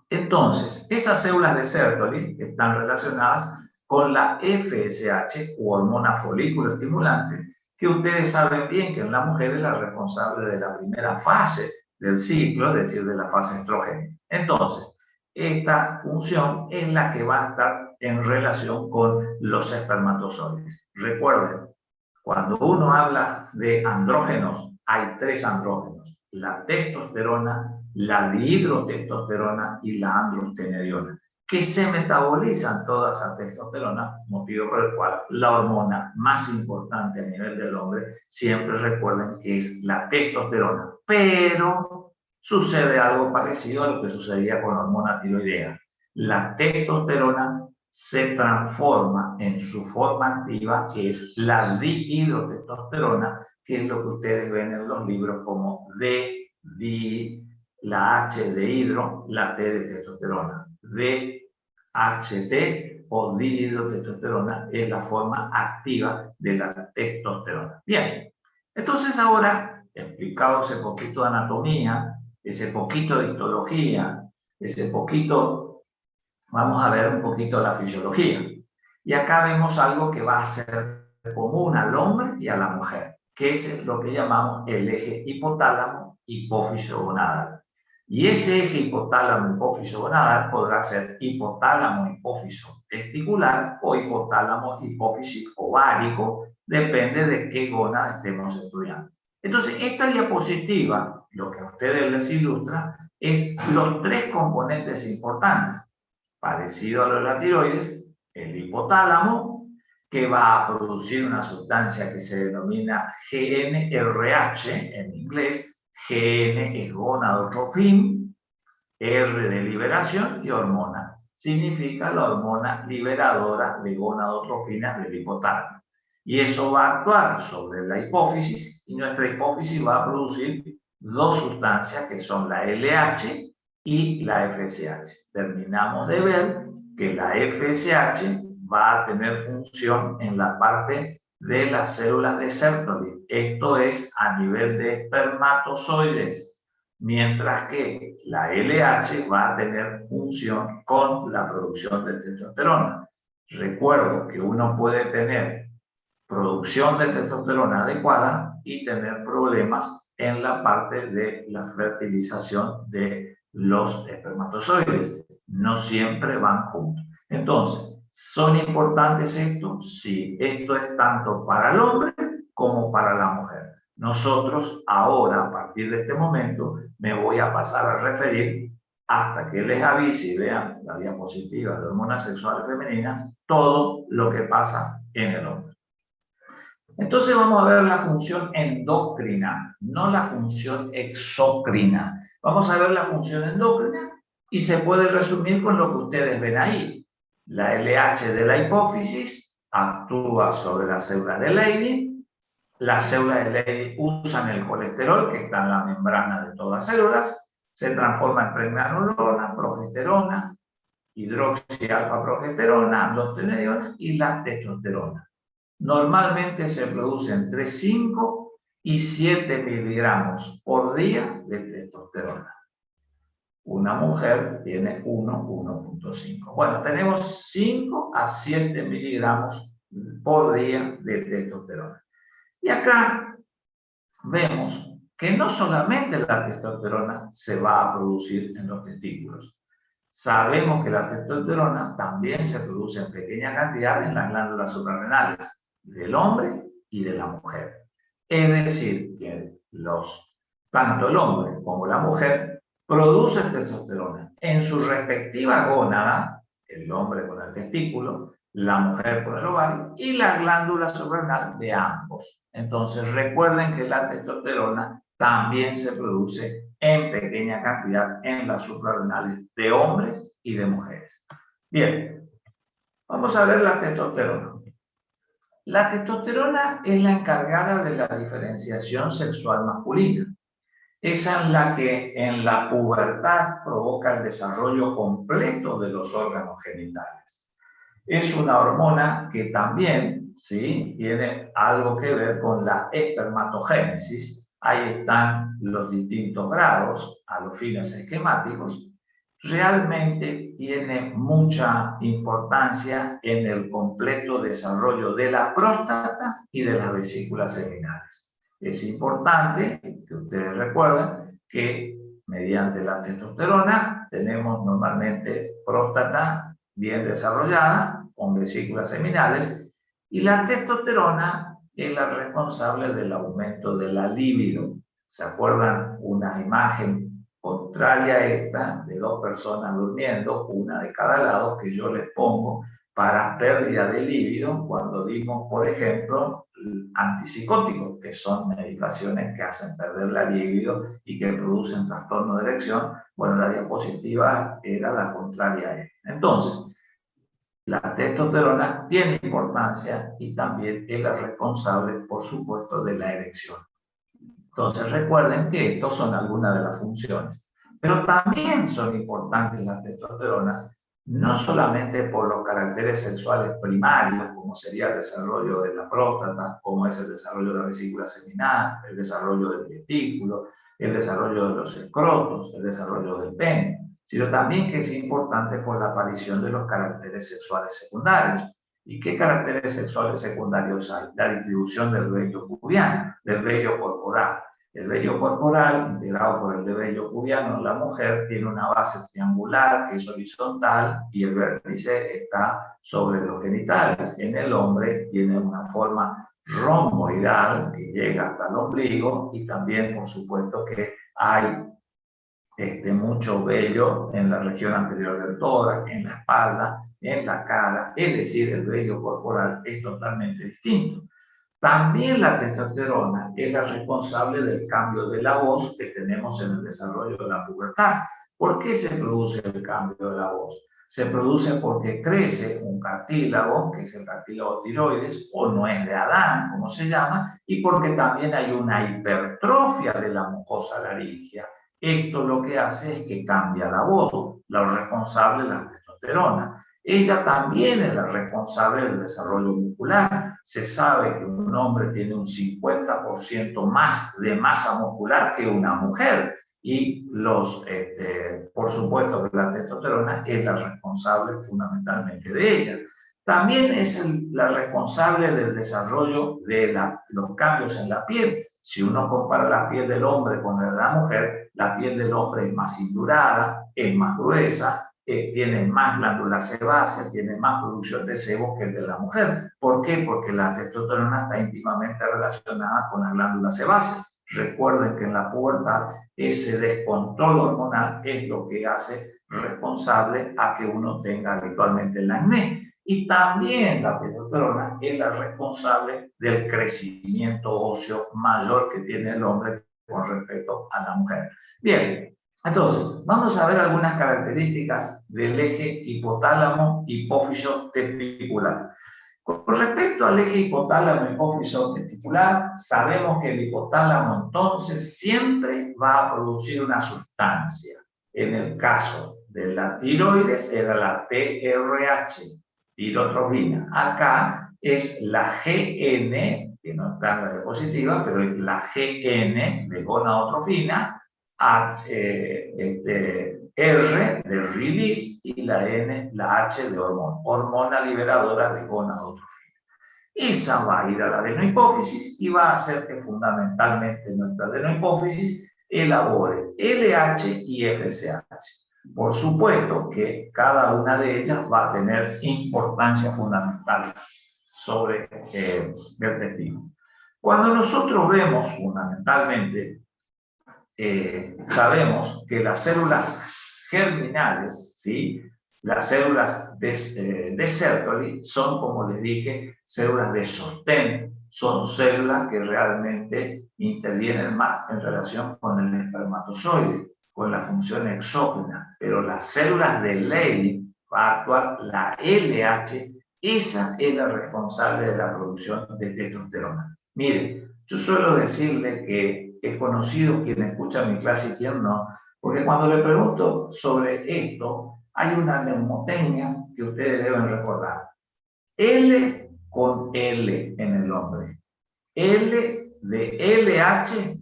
Entonces, esas células de Sertoli están relacionadas con la FSH, o hormona folículo estimulante, que ustedes saben bien que en la mujer es la responsable de la primera fase del ciclo, es decir, de la fase estrógena. Entonces, esta función es la que va a estar en relación con los espermatozoides. Recuerden, cuando uno habla de andrógenos, hay tres andrógenos: la testosterona, la dihidrotestosterona y la androstenediona, que se metabolizan todas a testosterona, motivo por el cual la hormona más importante a nivel del hombre, siempre recuerden que es la testosterona. Pero sucede algo parecido a lo que sucedía con la hormona tiroidea. La testosterona se transforma en su forma activa, que es la dihidrotestosterona, que es lo que ustedes ven en los libros como D, di, la H de hidro, la T de testosterona. DHT o dihidrotestosterona es la forma activa de la testosterona. Bien, entonces ahora, explicado ese poquito de anatomía, ese poquito de histología, ese poquito, vamos a ver un poquito la fisiología. Y acá vemos algo que va a ser común al hombre y a la mujer, que es lo que llamamos el eje hipotálamo hipófiso gonadal. Y ese eje hipotálamo hipófiso gonadal podrá ser hipotálamo hipófiso testicular o hipotálamo hipófisis ovárico, depende de qué gónada estemos estudiando. Entonces, esta diapositiva, lo que a ustedes les ilustra, es los tres componentes importantes. Parecido a lo de la tiroides, el hipotálamo, que va a producir una sustancia que se denomina GnRH en inglés. GN es gonadotropin, R de liberación y hormona. Significa la hormona liberadora de gonadotrofinas del hipotálamo. Y eso va a actuar sobre la hipófisis y nuestra hipófisis va a producir dos sustancias que son la LH y la FSH. Terminamos de ver que la FSH va a tener función en la parte de las células de Sertoli. Esto es a nivel de espermatozoides, mientras que la LH va a tener función con la producción de testosterona. Recuerdo que uno puede tener producción de testosterona adecuada y tener problemas en la parte de la fertilización de los espermatozoides. No siempre van juntos. Entonces, ¿son importantes estos? Sí, esto es tanto para el hombre como para la mujer. Nosotros ahora, a partir de este momento, me voy a pasar a referir, hasta que les avise y vean la diapositiva de hormonas sexuales femeninas, todo lo que pasa en el hombre. Entonces vamos a ver la función endocrina, no la función exocrina. Vamos a ver la función endocrina y se puede resumir con lo que ustedes ven ahí. La LH de la hipófisis actúa sobre las células de Leydig. Las células de Leydig usan el colesterol que está en la membrana de todas las células, se transforma en pregnenolona, progesterona, hidroxialfa-progesterona, androstenediona y la testosterona. Normalmente se produce entre 5 y 7 miligramos por día de testosterona. Una mujer tiene 1,5. Bueno, tenemos 5 a 7 miligramos por día de testosterona. Y acá vemos que no solamente la testosterona se va a producir en los testículos. Sabemos que la testosterona también se produce en pequeña cantidad en las glándulas suprarrenales del hombre y de la mujer. Es decir, que tanto el hombre como la mujer producen testosterona en su respectiva gónada, el hombre con el testículo, la mujer con el ovario y la glándula suprarrenal de ambos. Entonces recuerden que la testosterona también se produce en pequeña cantidad en las suprarrenales de hombres y de mujeres. Bien, vamos a ver la testosterona. La testosterona es la encargada de la diferenciación sexual masculina. Esa es la que en la pubertad provoca el desarrollo completo de los órganos genitales. Es una hormona que también, ¿sí?, tiene algo que ver con la espermatogénesis. Ahí están los distintos grados a los fines esquemáticos. Realmente tiene mucha importancia en el completo desarrollo de la próstata y de las vesículas seminales. Es importante que ustedes recuerden que mediante la testosterona tenemos normalmente próstata bien desarrollada con vesículas seminales y la testosterona es la responsable del aumento de la libido. ¿Se acuerdan una imagen contraria a esta de dos personas durmiendo, una de cada lado, que yo les pongo para pérdida de libido cuando dimos, por ejemplo, antipsicóticos, que son medicaciones que hacen perder la libido y que producen trastorno de erección? Bueno, la diapositiva era la contraria a esta. Entonces, La testosterona tiene importancia y también es la responsable, por supuesto, de la erección. Entonces recuerden que estos son algunas de las funciones. Pero también son importantes las testosteronas, no solamente por los caracteres sexuales primarios, como sería el desarrollo de la próstata, como es el desarrollo de la vesícula seminal, el desarrollo del testículo, el desarrollo de los escrotos, el desarrollo del pene, sino también que es importante por la aparición de los caracteres sexuales secundarios. ¿Y qué caracteres sexuales secundarios hay? La distribución del vello pubiano, del vello corporal. El vello corporal, integrado por el de vello pubiano, la mujer tiene una base triangular que es horizontal y el vértice está sobre los genitales. En el hombre tiene una forma romboidal que llega hasta el ombligo y también, por supuesto, que hay mucho vello en la región anterior del tórax, en la espalda, en la cara, es decir, el vello corporal es totalmente distinto. También la testosterona es la responsable del cambio de la voz que tenemos en el desarrollo de la pubertad. ¿Por qué se produce el cambio de la voz? Se produce porque crece un cartílago, que es el cartílago tiroides, o nuez de Adán, como se llama, y porque también hay una hipertrofia de la mucosa laríngea. Esto lo que hace es que cambia la voz, la responsable es la testosterona. Ella también es la responsable del desarrollo muscular. Se sabe que un hombre tiene un 50% más de masa muscular que una mujer. Y por supuesto que la testosterona es la responsable fundamentalmente de ella. También es la responsable del desarrollo de los cambios en la piel. Si uno compara la piel del hombre con la de la mujer, la piel del hombre es más cinturada, es más gruesa, tiene más glándulas sebáceas, tiene más producción de sebo que el de la mujer. ¿Por qué? Porque la testosterona está íntimamente relacionada con las glándulas sebáceas. Recuerden que en la pubertad ese descontrol hormonal es lo que hace responsable a que uno tenga habitualmente el acné. Y también la testosterona es la responsable del crecimiento óseo mayor que tiene el hombre con respecto a la mujer. Bien, entonces, vamos a ver algunas características del eje hipotálamo-hipófiso testicular. Con respecto al eje hipotálamo-hipófiso testicular, sabemos que el hipotálamo entonces siempre va a producir una sustancia. En el caso de la tiroides era la TRH, tirotropina. Acá es la GN, que no está en la diapositiva, pero es la GN de gonadotropina, R de release y la N, la H de hormona liberadora de gonadotropina. Esa va a ir a la adenohipófisis y va a hacer que fundamentalmente nuestra adenohipófisis elabore LH y FSH. Por supuesto que cada una de ellas va a tener importancia fundamental sobre el testigo. Cuando nosotros vemos fundamentalmente, sabemos que las células germinales, ¿sí? Las células de Sertoli son, como les dije, células de sostén, son células que realmente intervienen más en relación con el espermatozoide, con la función exógena, pero las células de Leydig va a actuar la LH, esa es la responsable de la producción de testosterona. Miren, yo suelo decirle que es conocido quien escucha mi clase y quien no, porque cuando le pregunto sobre esto, hay una mnemotecnia que ustedes deben recordar. L con L en el hombre. L de LH,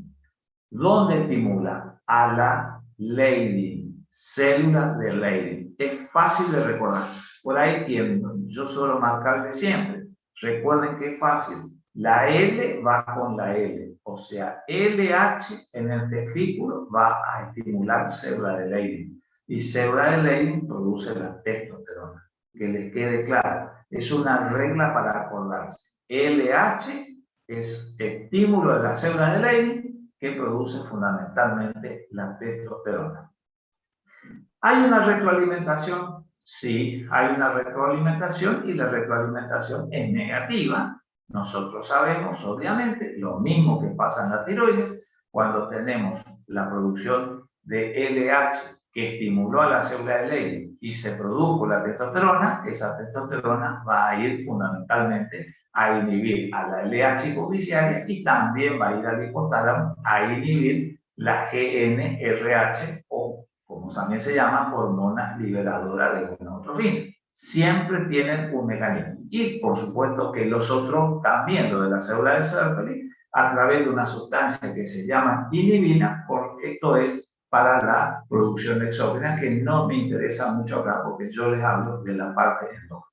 ¿dónde estimula? A la Leydig, célula de Leydig. Es fácil de recordar. Por ahí yo suelo marcarle siempre. Recuerden que es fácil. La L va con la L. O sea, LH en el testículo va a estimular célula de Leydig. Y célula de Leydig produce la testosterona. Que les quede claro. Es una regla para acordarse. LH es estímulo de la célula de Leydig que produce fundamentalmente la testosterona. ¿Hay una retroalimentación? Sí, hay una retroalimentación y la retroalimentación es negativa. Nosotros sabemos, obviamente, lo mismo que pasa en la tiroides, cuando tenemos la producción de LH que estimuló a la célula de Leydig y se produjo la testosterona, esa testosterona va a ir fundamentalmente a inhibir a la LH hipoficiaria y también va a ir al hipotálamo a inhibir la GnRH, o como también se llama, hormona liberadora de gonadotropina. Siempre tienen un mecanismo. Y por supuesto que los otros también, lo de la célula de Serpoli, a través de una sustancia que se llama inhibina, porque esto es para la producción exógena, que no me interesa mucho acá, porque yo les hablo de la parte endógena.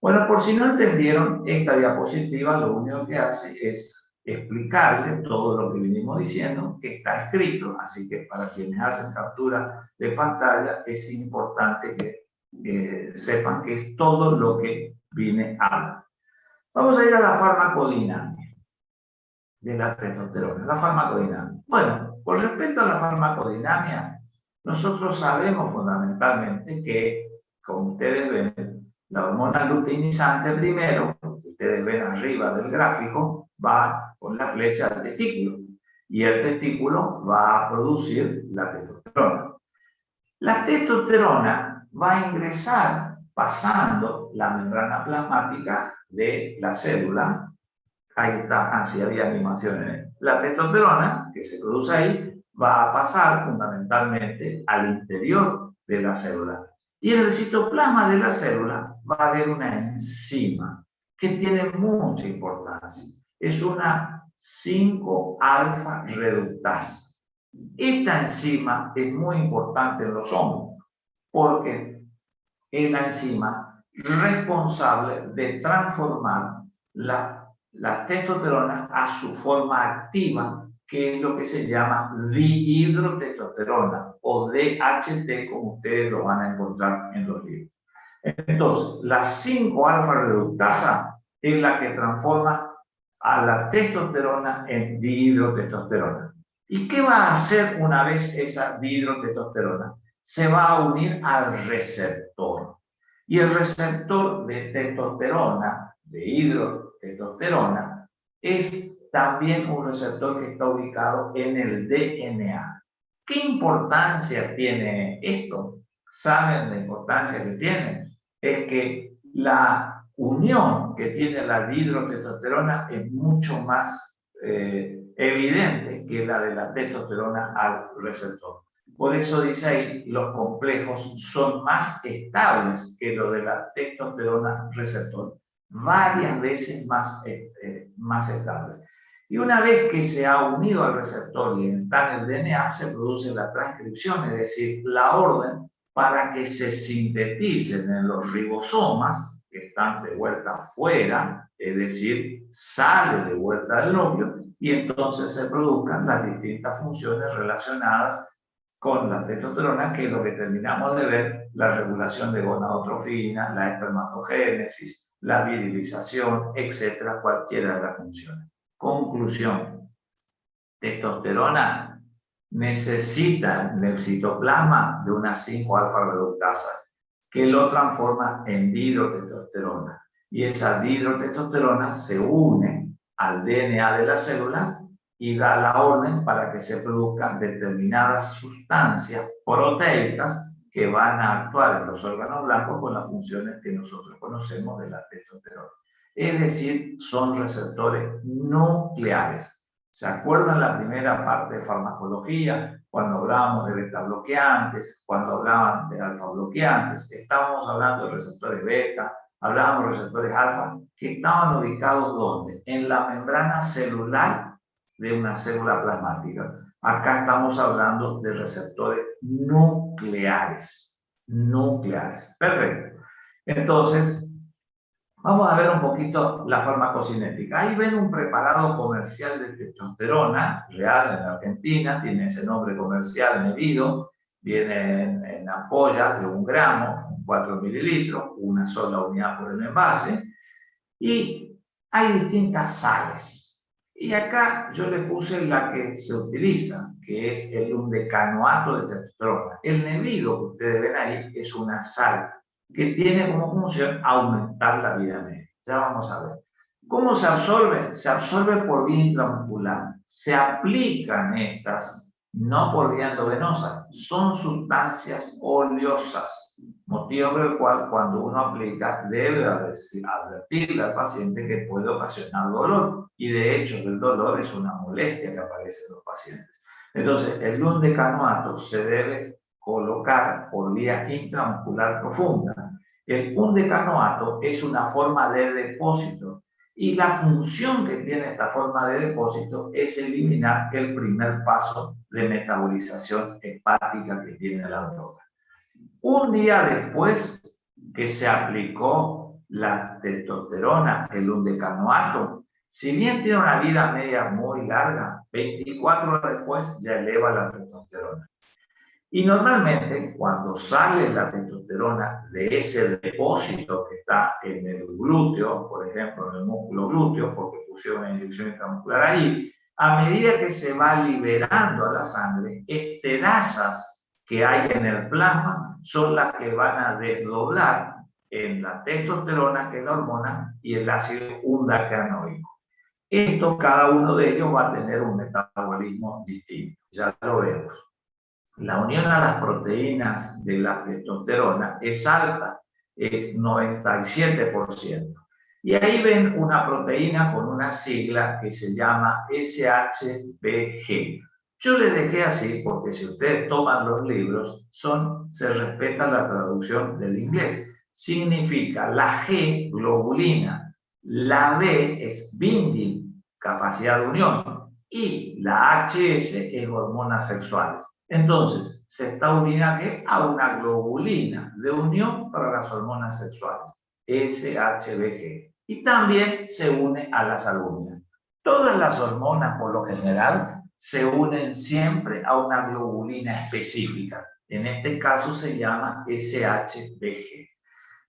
Bueno, por si no entendieron, esta diapositiva lo único que hace es explicarles todo lo que venimos diciendo, que está escrito, así que para quienes hacen captura de pantalla, es importante que sepan que es todo lo que vine a hablar. Vamos a ir a la farmacodinámica de la testosterona, la farmacodinámica. Bueno, con respecto a la farmacodinámica, nosotros sabemos fundamentalmente que, como ustedes ven, la hormona luteinizante primero, que ustedes ven arriba del gráfico, va con la flecha al testículo, y el testículo va a producir la testosterona. La testosterona va a ingresar pasando la membrana plasmática de la célula. Ahí está, así había animaciones. La testosterona que se produce ahí va a pasar fundamentalmente al interior de la célula. Y en el citoplasma de la célula va a haber una enzima que tiene mucha importancia. Es una 5-alfa reductasa. Esta enzima es muy importante en los hongos porque es la enzima responsable de transformar la testosterona a su forma activa, que es lo que se llama dihidrotestosterona o DHT, como ustedes lo van a encontrar en los libros. Entonces, la 5-alfa reductasa es la que transforma a la testosterona en dihidrotestosterona. ¿Y qué va a hacer una vez esa dihidrotestosterona? Se va a unir al receptor. Y el receptor de testosterona, de hidrotestosterona, es también un receptor que está ubicado en el DNA. ¿Qué importancia tiene esto? ¿Saben la importancia que tiene? Es que la unión que tiene la dihidrotestosterona es mucho más evidente que la de la testosterona al receptor. Por eso dice ahí, los complejos son más estables que lo de la testosterona receptor, varias veces más estables. Y una vez que se ha unido al receptor y está en el DNA, se produce la transcripción, es decir, la orden para que se sinteticen en los ribosomas, que están de vuelta afuera, es decir, sale de vuelta del núcleo, y entonces se produzcan las distintas funciones relacionadas con la testosterona, que es lo que terminamos de ver, la regulación de gonadotropina, la espermatogénesis, la virilización, etcétera, cualquiera de las funciones. Conclusión: testosterona necesita en el citoplasma de una 5-alfa reductasa que lo transforma en dihidrotestosterona, y esa dihidrotestosterona se une al DNA de las células y da la orden para que se produzcan determinadas sustancias proteicas que van a actuar en los órganos blancos con las funciones que nosotros conocemos de la testosterona. Es decir, son receptores nucleares. ¿Se acuerdan la primera parte de farmacología? Cuando hablábamos de beta bloqueantes, cuando hablaban de alfa bloqueantes, estábamos hablando de receptores beta, hablábamos de receptores alfa, que estaban ubicados ¿dónde? En la membrana celular de una célula plasmática. Acá estamos hablando de receptores nucleares. Nucleares. Perfecto. Entonces, vamos a ver un poquito la farmacocinética. Ahí ven un preparado comercial de testosterona, real en Argentina, tiene ese nombre comercial medido, viene en ampollas de 1 gramo, 4 mililitros, una sola unidad por el envase, y hay distintas sales. Y acá yo le puse la que se utiliza, que es el undecanoato de testosterona. El nebrido que ustedes ven ahí es una sal que tiene como función aumentar la vida media. Ya vamos a ver. ¿Cómo se absorbe? Se absorbe por vía intramuscular. Se aplican estas no por vía endovenosa, son sustancias oleosas, motivo por el cual cuando uno aplica debe advertirle al paciente que puede ocasionar dolor, y de hecho el dolor es una molestia que aparece en los pacientes. Entonces, el undecanoato se debe colocar por vía intramuscular profunda. El undecanoato es una forma de depósito y la función que tiene esta forma de depósito es eliminar el primer paso de metabolización hepática que tiene la droga. Un día después que se aplicó la testosterona, el undecanoato, si bien tiene una vida media muy larga, 24 horas después ya eleva la testosterona. Y normalmente cuando sale la testosterona de ese depósito que está en el glúteo, por ejemplo en el músculo glúteo, porque pusieron una inyección intramuscular ahí, a medida que se va liberando a la sangre, esterasas que hay en el plasma son las que van a desdoblar en la testosterona, que es la hormona, y el ácido undecanoico. Esto, cada uno de ellos va a tener un metabolismo distinto, ya lo vemos. La unión a las proteínas de la testosterona es alta, es 97%. Y ahí ven una proteína con una sigla que se llama SHBG. Yo le dejé así porque si ustedes toman los libros, se respeta la traducción del inglés. Significa la G, globulina, la B es binding, capacidad de unión, y la HS es hormonas sexuales. Entonces, se está uniendo a una globulina de unión para las hormonas sexuales, SHBG, y también se une a las albúminas. Todas las hormonas, por lo general, se unen siempre a una globulina específica. En este caso se llama SHBG.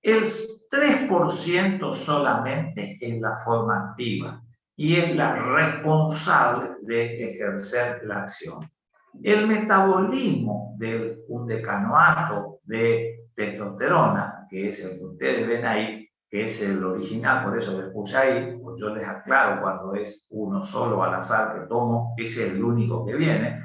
El 3% solamente es la forma activa y es la responsable de ejercer la acción. El metabolismo del undecanoato de testosterona, que es el que ustedes ven ahí, que es el original, por eso les puse ahí, pues yo les aclaro cuando es uno solo al azar que tomo, ese es el único que viene,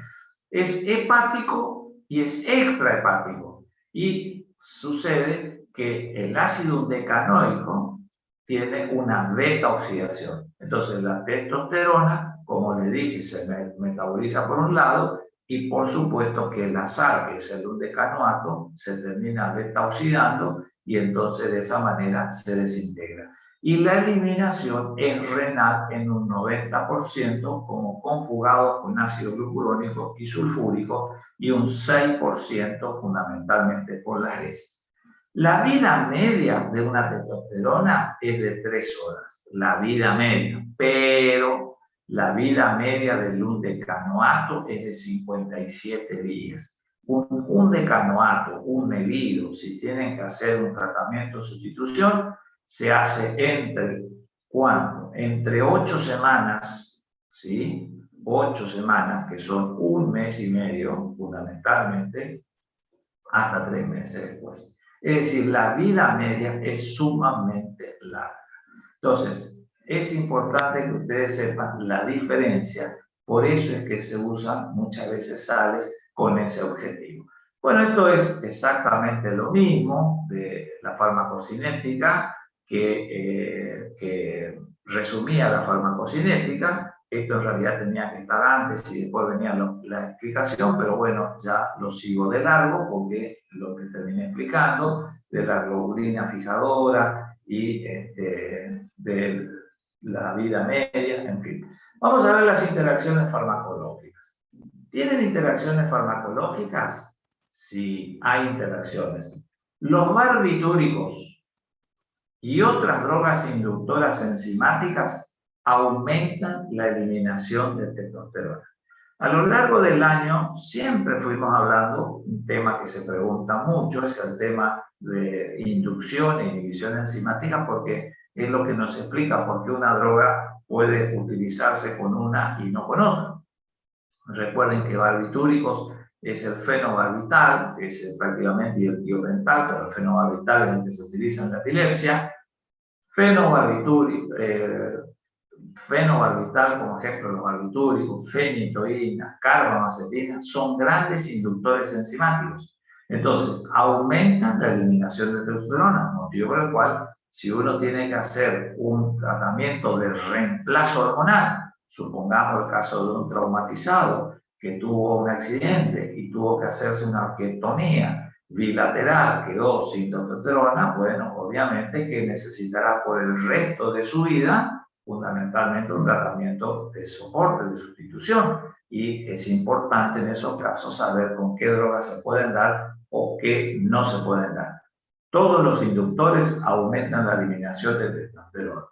es hepático y es extrahepático. Y sucede que el ácido undecanoico tiene una beta oxidación. Entonces la testosterona, como les dije, se metaboliza por un lado, y por supuesto que el azar, que es el undecanoato, se termina beta oxidando y entonces de esa manera se desintegra. Y la eliminación es renal en un 90% como conjugados con ácido glucurónico y sulfúrico, y un 6% fundamentalmente por las heces. La vida media de una testosterona es de 3 horas, la vida media, pero la vida media del undecanoato es de 57 días. Un decanoato, un medido, si tienen que hacer un tratamiento de sustitución, se hace entre, ¿cuánto? Entre 8 semanas, ¿sí? 8 semanas, que son un mes y medio, fundamentalmente, hasta 3 meses después. Es decir, la vida media es sumamente larga. Entonces, es importante que ustedes sepan la diferencia, por eso es que se usan muchas veces sales con ese objetivo. Bueno, esto es exactamente lo mismo de la farmacocinética que resumía la farmacocinética. Esto en realidad tenía que estar antes y después venía la explicación, pero bueno, ya lo sigo de largo porque lo que terminé explicando de la globulina fijadora y de la vida media, en fin. Vamos a ver las interacciones farmacológicas. ¿Tienen interacciones farmacológicas? Sí, hay interacciones. Los barbitúricos y otras drogas inductoras enzimáticas aumentan la eliminación de testosterona. A lo largo del año siempre fuimos hablando, un tema que se pregunta mucho, es el tema de inducción e inhibición enzimática, porque es lo que nos explica por qué una droga puede utilizarse con una y no con otra. Recuerden que barbitúricos es el fenobarbital, que es prácticamente el tiopental, pero el fenobarbital es el que se utiliza en la epilepsia. fenobarbital, como ejemplo los barbitúricos, fenitoína, carbamazepina, son grandes inductores enzimáticos. Entonces, aumentan la eliminación de testosterona, motivo por el cual, si uno tiene que hacer un tratamiento de reemplazo hormonal, supongamos el caso de un traumatizado que tuvo un accidente y tuvo que hacerse una orquiectomía bilateral, quedó sin testosterona, bueno, obviamente que necesitará por el resto de su vida fundamentalmente un tratamiento de soporte, de sustitución. Y es importante en esos casos saber con qué drogas se pueden dar o qué no se pueden dar. Todos los inductores aumentan la eliminación de testosterona.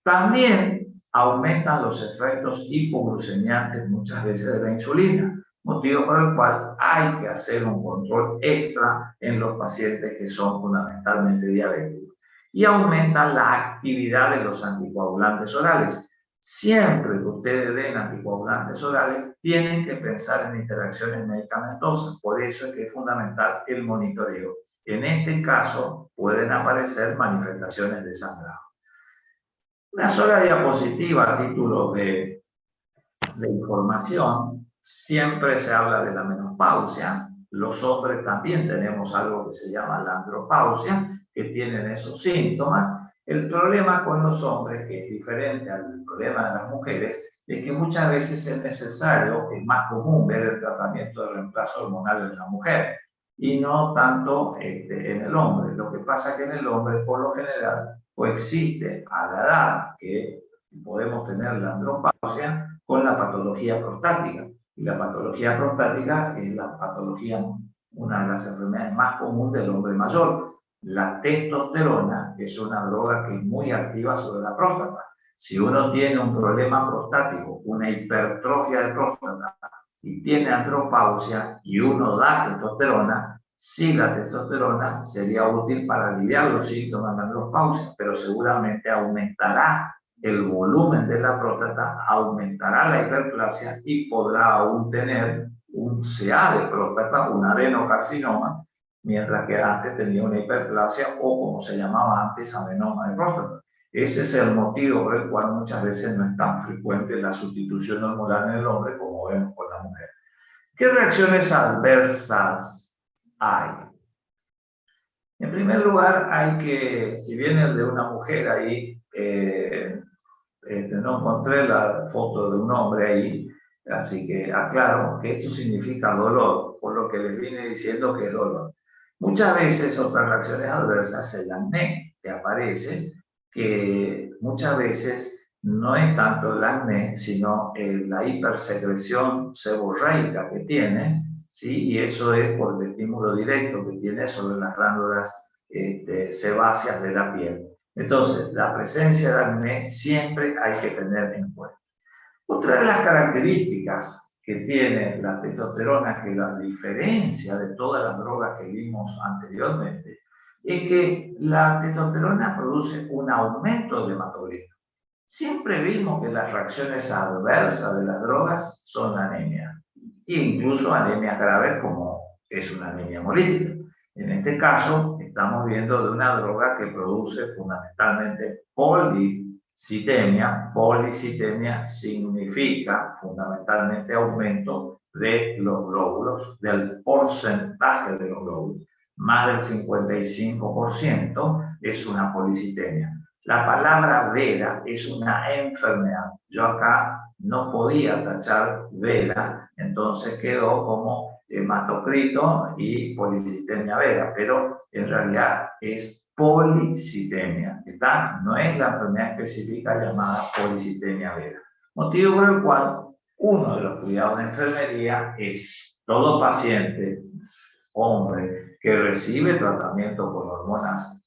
También aumentan los efectos hipoglucemiantes muchas veces de la insulina, motivo por el cual hay que hacer un control extra en los pacientes que son fundamentalmente diabéticos. Y aumentan la actividad de los anticoagulantes orales. Siempre que ustedes den anticoagulantes orales, tienen que pensar en interacciones medicamentosas. Por eso es que es fundamental el monitoreo. En este caso, pueden aparecer manifestaciones de sangrado. Una sola diapositiva a título de información. Siempre se habla de la menopausia. Los hombres también tenemos algo que se llama la andropausia, que tienen esos síntomas. El problema con los hombres, que es diferente al problema de las mujeres, es que muchas veces es necesario, es más común ver el tratamiento de reemplazo hormonal en la mujer y no tanto en el hombre. Lo que pasa es que en el hombre, por lo general, coexiste a la edad que podemos tener la andropausia con la patología prostática. Y la patología prostática es la patología, una de las enfermedades más comunes del hombre mayor. La testosterona es una droga que es muy activa sobre la próstata. Si uno tiene un problema prostático, una hipertrofia de próstata, y tiene andropausia y uno da testosterona, sí, la testosterona sería útil para aliviar los síntomas de andropausia, pero seguramente aumentará el volumen de la próstata, aumentará la hiperplasia y podrá aún tener un CA de próstata, un adenocarcinoma, mientras que antes tenía una hiperplasia o, como se llamaba antes, adenoma de próstata. Ese es el motivo por el cual muchas veces no es tan frecuente la sustitución hormonal en el hombre como vemos con la mujer. ¿Qué reacciones adversas hay? En primer lugar, hay que, si viene el de una mujer ahí, no encontré la foto de un hombre ahí, así que aclaro que esto significa dolor, por lo que les vine diciendo que es dolor. Muchas veces otras reacciones adversas es el acné que aparece, que muchas veces no es tanto el acné, sino la hipersecreción seborreica que tiene, ¿sí? Y eso es por el estímulo directo que tiene sobre las glándulas sebáceas de la piel. Entonces, la presencia de acné siempre hay que tener en cuenta. Otra de las características que tiene la testosterona, que la diferencia de todas las drogas que vimos anteriormente, es que la testosterona produce un aumento del hematocrito. Siempre vimos que las reacciones adversas de las drogas son anemia, e incluso anemias graves como es una anemia hemolítica. En este caso, estamos viendo de una droga que produce fundamentalmente policitemia. Policitemia significa fundamentalmente aumento de los glóbulos, del porcentaje de los glóbulos. Más del 55% es una policitemia. La palabra vera es una enfermedad. Yo acá no podía tachar vera, entonces quedó como hematocrito y policitemia vera, pero en realidad es policitemia, ¿está? No es la enfermedad específica llamada policitemia vera. Motivo por el cual uno de los cuidados de enfermería es todo paciente, hombre, que recibe tratamiento con hormonas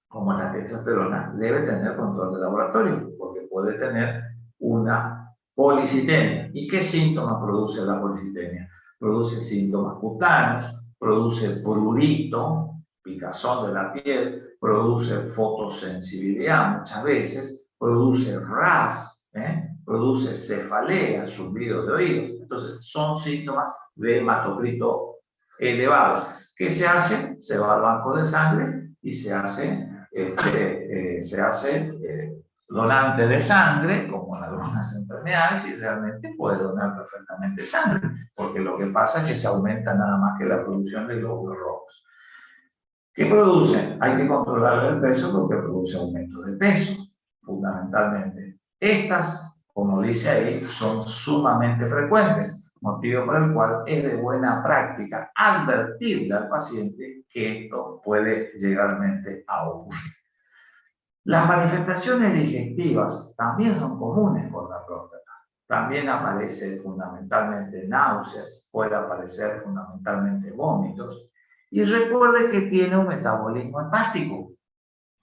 como la testosterona, debe tener control de laboratorio, porque puede tener una policitemia. ¿Y qué síntomas produce la policitemia? Produce síntomas cutáneos, produce prurito, picazón de la piel, produce fotosensibilidad muchas veces, produce ras, produce cefalea, zumbido de oídos. Entonces, son síntomas de hematocrito elevado. ¿Qué se hace? Se va al banco de sangre y se hace donante de sangre, como en algunas enfermedades, y realmente puede donar perfectamente sangre, porque lo que pasa es que se aumenta nada más que la producción de glóbulos rojos. ¿Qué producen? Hay que controlar el peso porque produce aumento de peso, fundamentalmente. Estas, como dice ahí, son sumamente frecuentes, motivo por el cual es de buena práctica advertirle al paciente que esto puede llegarmente a ocurrir. Las manifestaciones digestivas también son comunes con la próstata. También aparece fundamentalmente náuseas, puede aparecer fundamentalmente vómitos. Y recuerde que tiene un metabolismo hepático,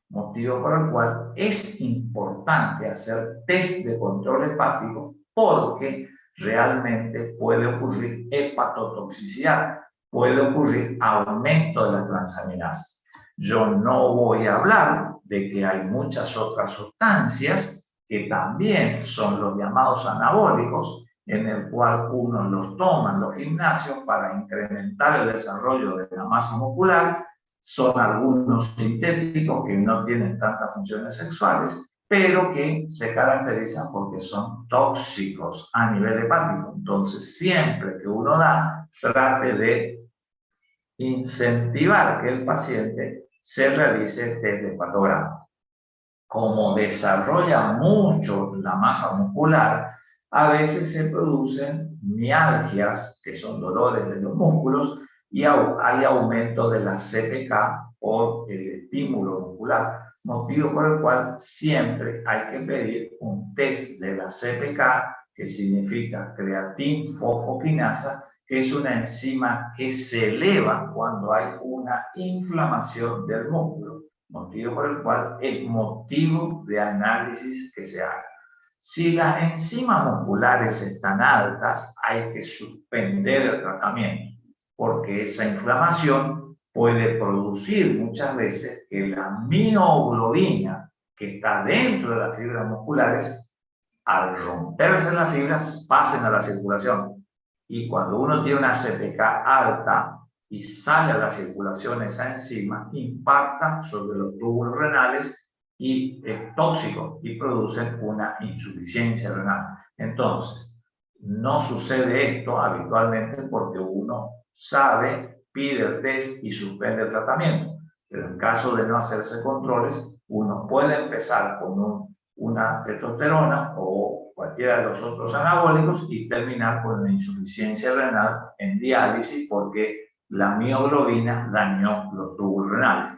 motivo por el cual es importante hacer test de control hepático porque realmente puede ocurrir hepatotoxicidad, puede ocurrir aumento de las transaminasas. Yo no voy a hablar de que hay muchas otras sustancias que también son los llamados anabólicos, en el cual uno los toma en los gimnasios para incrementar el desarrollo de la masa muscular. Son algunos sintéticos que no tienen tantas funciones sexuales, pero que se caracterizan porque son tóxicos a nivel hepático. Entonces, siempre que uno da, trate de incentivar que el paciente se realice test de hepatograma. Como desarrolla mucho la masa muscular, a veces se producen mialgias, que son dolores de los músculos, y hay aumento de la CPK por el estímulo muscular, motivo por el cual siempre hay que pedir un test de la CPK, que significa creatinfosfoquinasa, que es una enzima que se eleva cuando hay una inflamación del músculo, motivo por el cual es motivo de análisis que se haga. Si las enzimas musculares están altas, hay que suspender el tratamiento, porque esa inflamación puede producir muchas veces que la mioglobina que está dentro de las fibras musculares, al romperse las fibras, pasen a la circulación. Y cuando uno tiene una CPK alta y sale a la circulación esa enzima, impacta sobre los túbulos renales y es tóxico y produce una insuficiencia renal. Entonces, no sucede esto habitualmente porque uno sabe, pide el test y suspende el tratamiento. Pero en caso de no hacerse controles, uno puede empezar con una testosterona o cualquiera de los otros anabólicos y terminar con una insuficiencia renal en diálisis porque la mioglobina dañó los túbulos renales.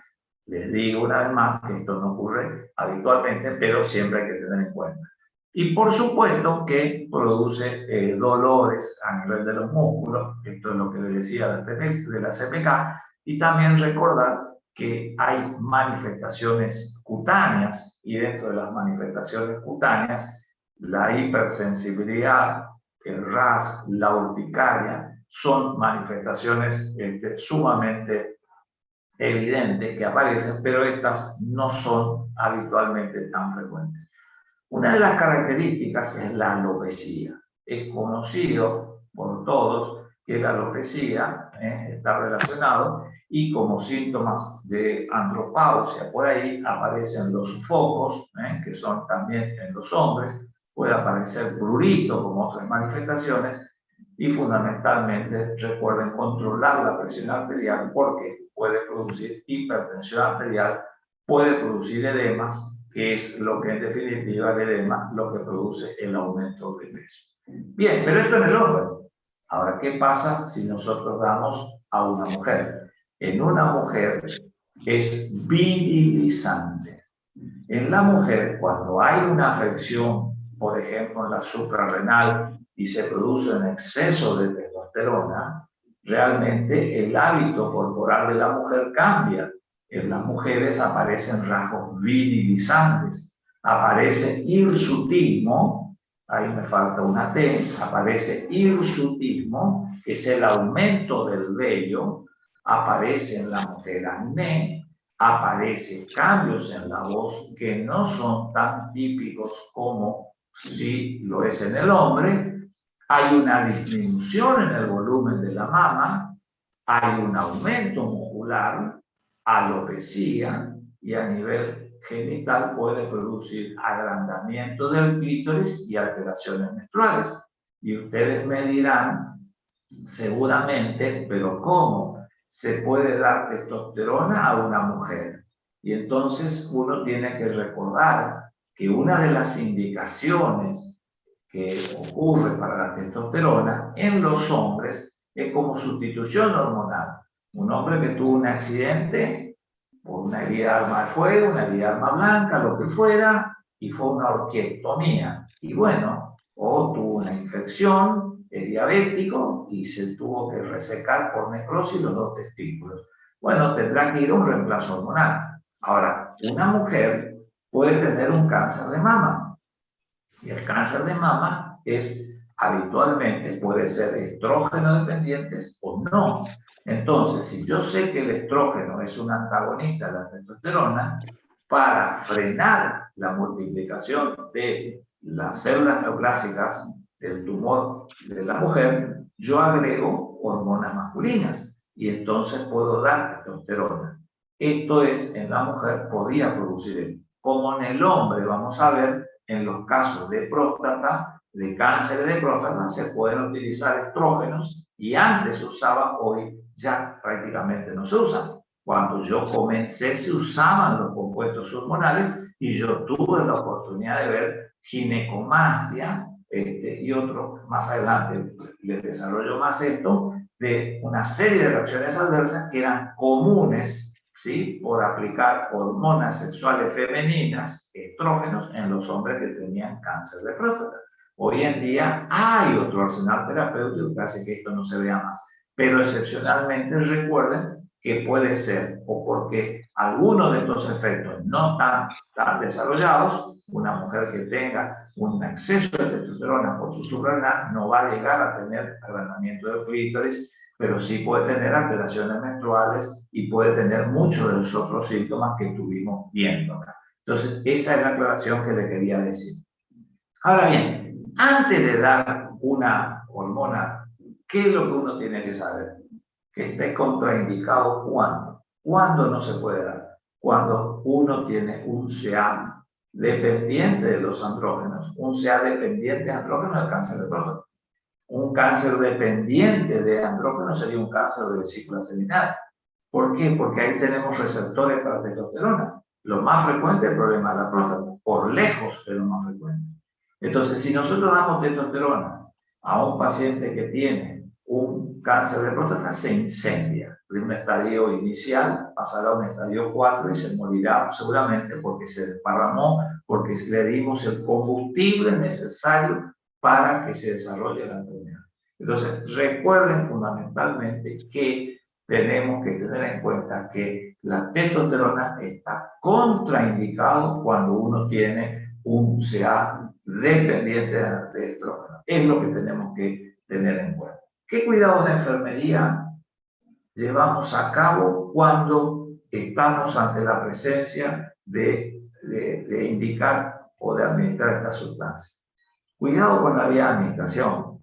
Les digo una vez más que esto no ocurre habitualmente, pero siempre hay que tener en cuenta. Y por supuesto que produce dolores a nivel de los músculos, esto es lo que les decía de la CPK, y también recordar que hay manifestaciones cutáneas, y dentro de las manifestaciones cutáneas, la hipersensibilidad, el RAS, la urticaria, son manifestaciones sumamente evidentes que aparecen, pero estas no son habitualmente tan frecuentes. Una de las características es la alopecia. Es conocido por todos que la alopecia está relacionado y como síntomas de andropausia por ahí aparecen los sofocos, que son también en los hombres, puede aparecer prurito como otras manifestaciones y fundamentalmente recuerden controlar la presión arterial porque puede producir hipertensión arterial, puede producir edemas, que es lo que en definitiva el edema lo que produce el aumento de peso. Bien, pero esto en el hombre. Ahora, ¿qué pasa si nosotros damos a una mujer? En una mujer es virilizante. En la mujer, cuando hay una afección, por ejemplo en la suprarrenal, y se produce un exceso de testosterona, realmente el hábito corporal de la mujer cambia. En las mujeres aparecen rasgos virilizantes, aparece hirsutismo, ahí me falta una T, aparece hirsutismo, que es el aumento del vello, aparece en la mujer acné, aparecen cambios en la voz que no son tan típicos como si lo es en el hombre, hay una disminución en el volumen de la mama, hay un aumento muscular, alopecia, y a nivel genital puede producir agrandamiento del clítoris y alteraciones menstruales. Y ustedes me dirán, seguramente, pero ¿cómo se puede dar testosterona a una mujer? Y entonces uno tiene que recordar que una de las indicaciones que ocurre para la testosterona en los hombres es como sustitución hormonal. Un hombre que tuvo un accidente por una herida de arma de fuego, una herida de arma blanca, lo que fuera, y fue una orquiectomía. Y bueno, o tuvo una infección, es diabético y se tuvo que resecar por necrosis los 2 testículos. Bueno, tendrá que ir a un reemplazo hormonal. Ahora, una mujer puede tener un cáncer de mama. Y el cáncer de mama habitualmente puede ser estrógeno dependientes o no. Entonces, si yo sé que el estrógeno es un antagonista de la testosterona, para frenar la multiplicación de las células neoplásicas del tumor de la mujer, yo agrego hormonas masculinas y entonces puedo dar testosterona. Esto en la mujer podría producir esto. Como en el hombre, vamos a ver, en los casos de próstata, de cáncer de próstata, se pueden utilizar estrógenos y antes se usaba, hoy ya prácticamente no se usan. Cuando yo comencé se usaban los compuestos hormonales y yo tuve la oportunidad de ver ginecomastia y otro, más adelante les desarrollo más esto, de una serie de reacciones adversas que eran comunes, ¿sí?, por aplicar hormonas sexuales femeninas, estrógenos, en los hombres que tenían cáncer de próstata. Hoy en día hay otro arsenal terapéutico que hace que esto no se vea más, pero excepcionalmente recuerden que puede ser o porque alguno de estos efectos no están tan desarrollados, una mujer que tenga un exceso de testosterona por su suprarrenal no va a llegar a tener agrandamiento del clítoris, pero sí puede tener alteraciones menstruales y puede tener muchos de los otros síntomas que estuvimos viendo. Entonces, esa es la aclaración que le quería decir. Ahora bien, antes de dar una hormona, ¿qué es lo que uno tiene que saber? Que esté contraindicado cuándo. ¿Cuándo no se puede dar? Cuando uno tiene un CA dependiente de los andrógenos, un CA dependiente de andrógenos del cáncer de próstata. Un cáncer dependiente de andrógenos sería un cáncer de vesícula seminal. ¿Por qué? Porque ahí tenemos receptores para testosterona. Lo más frecuente es el problema de la próstata, por lejos es lo más frecuente. Entonces, si nosotros damos testosterona a un paciente que tiene un cáncer de próstata, se incendia. De un estadio inicial pasará a un estadio 4 y se morirá seguramente porque se desparramó, porque le dimos el combustible necesario para que se desarrolle la enfermedad. Entonces, recuerden fundamentalmente que tenemos que tener en cuenta que la testosterona está contraindicado cuando uno tiene un CA dependiente de estrógeno. Es lo que tenemos que tener en cuenta. ¿Qué cuidados de enfermería llevamos a cabo cuando estamos ante la presencia de indicar o de administrar esta sustancia? Cuidado con la vía de administración.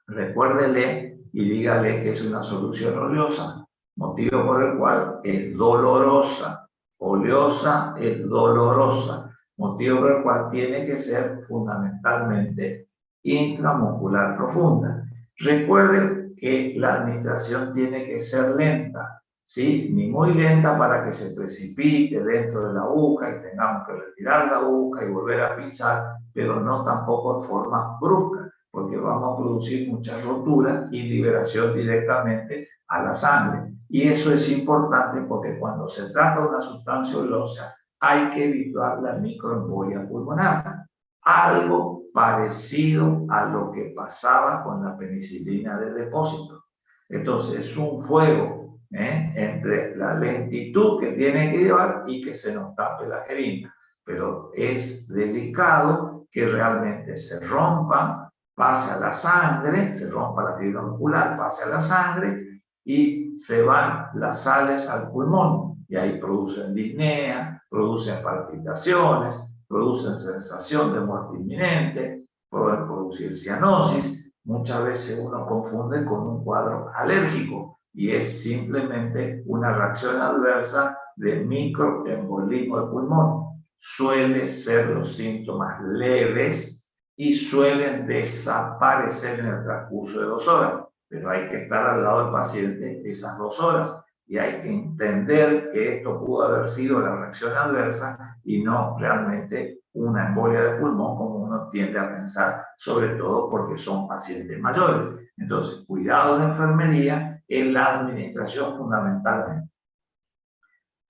Recuérdele y dígale que es una solución oleosa, motivo por el cual es dolorosa. Oleosa es dolorosa, motivo por el cual tiene que ser fundamentalmente intramuscular profunda. Recuerden que la administración tiene que ser lenta, ¿sí? Ni muy lenta para que se precipite dentro de la aguja y tengamos que retirar la aguja y volver a pinchar, pero no tampoco de forma brusca, porque vamos a producir mucha rotura y liberación directamente a la sangre. Y eso es importante porque cuando se trata de una sustancia oleosa hay que evitar la microembolia pulmonar. Algo parecido a lo que pasaba con la penicilina de depósito. Entonces es un juego entre la lentitud que tiene que llevar y que se nos tape la jeringa. Pero es delicado que realmente se rompa, pase a la sangre, se rompa la fibra muscular, pase a la sangre y se van las sales al pulmón. Y ahí producen disnea, producen palpitaciones, producen sensación de muerte inminente, pueden producir cianosis. Muchas veces uno confunde con un cuadro alérgico y es simplemente una reacción adversa de microembolismo de pulmón. Suelen ser los síntomas leves y suelen desaparecer en el transcurso de 2 horas, pero hay que estar al lado del paciente esas 2 horas y hay que entender que esto pudo haber sido la reacción adversa y no realmente una embolia de pulmón como uno tiende a pensar, sobre todo porque son pacientes mayores. Entonces, cuidado de enfermería en la administración fundamentalmente.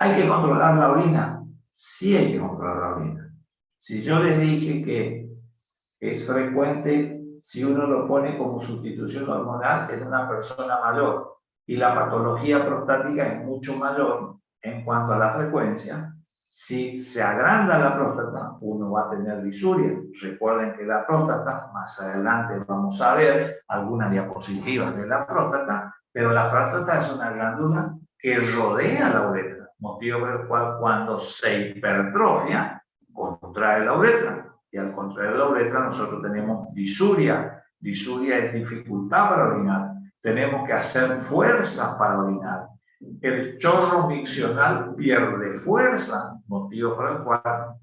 ¿Hay que controlar la orina? Sí hay que controlar la orina. Si yo les dije que es frecuente si uno lo pone como sustitución hormonal en una persona mayor y la patología prostática es mucho mayor en cuanto a la frecuencia, si se agranda la próstata, uno va a tener disuria. Recuerden que la próstata, más adelante vamos a ver algunas diapositivas de la próstata, pero la próstata es una glándula que rodea la uretra, motivo por el cual cuando se hipertrofia, contrae la uretra. Y al contraer la uretra nosotros tenemos disuria. Disuria es dificultad para orinar. Tenemos que hacer fuerza para orinar. El chorro miccional pierde fuerza, motivo por el cual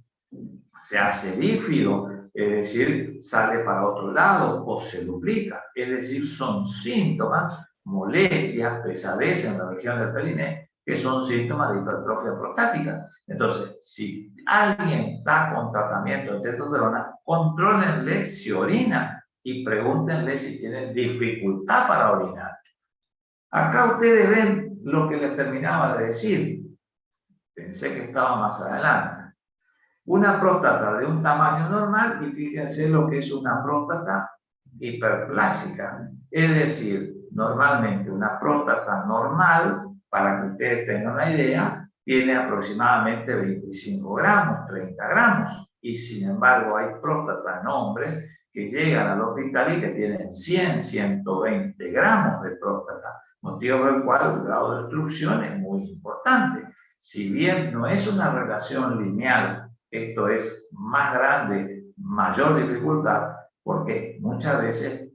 se hace bífido, es decir, sale para otro lado o se duplica. Es decir, son síntomas, molestias, pesadez en la región del periné, que son síntomas de hipertrofia prostática. Entonces, si alguien está con tratamiento de testosterona, contrólenle si orina y pregúntenle si tienen dificultad para orinar. Acá ustedes ven lo que les terminaba de decir. Pensé que estaba más adelante. Una próstata de un tamaño normal y fíjense lo que es una próstata hiperplásica. Es decir, normalmente una próstata normal, para que ustedes tengan una idea, tiene aproximadamente 25 gramos, 30 gramos. Y sin embargo hay próstatas en hombres que llegan al hospital y que tienen 100, 120 gramos de próstata. Motivo por el cual el grado de obstrucción es muy importante. Si bien no es una relación lineal, esto es más grande, mayor dificultad, porque muchas veces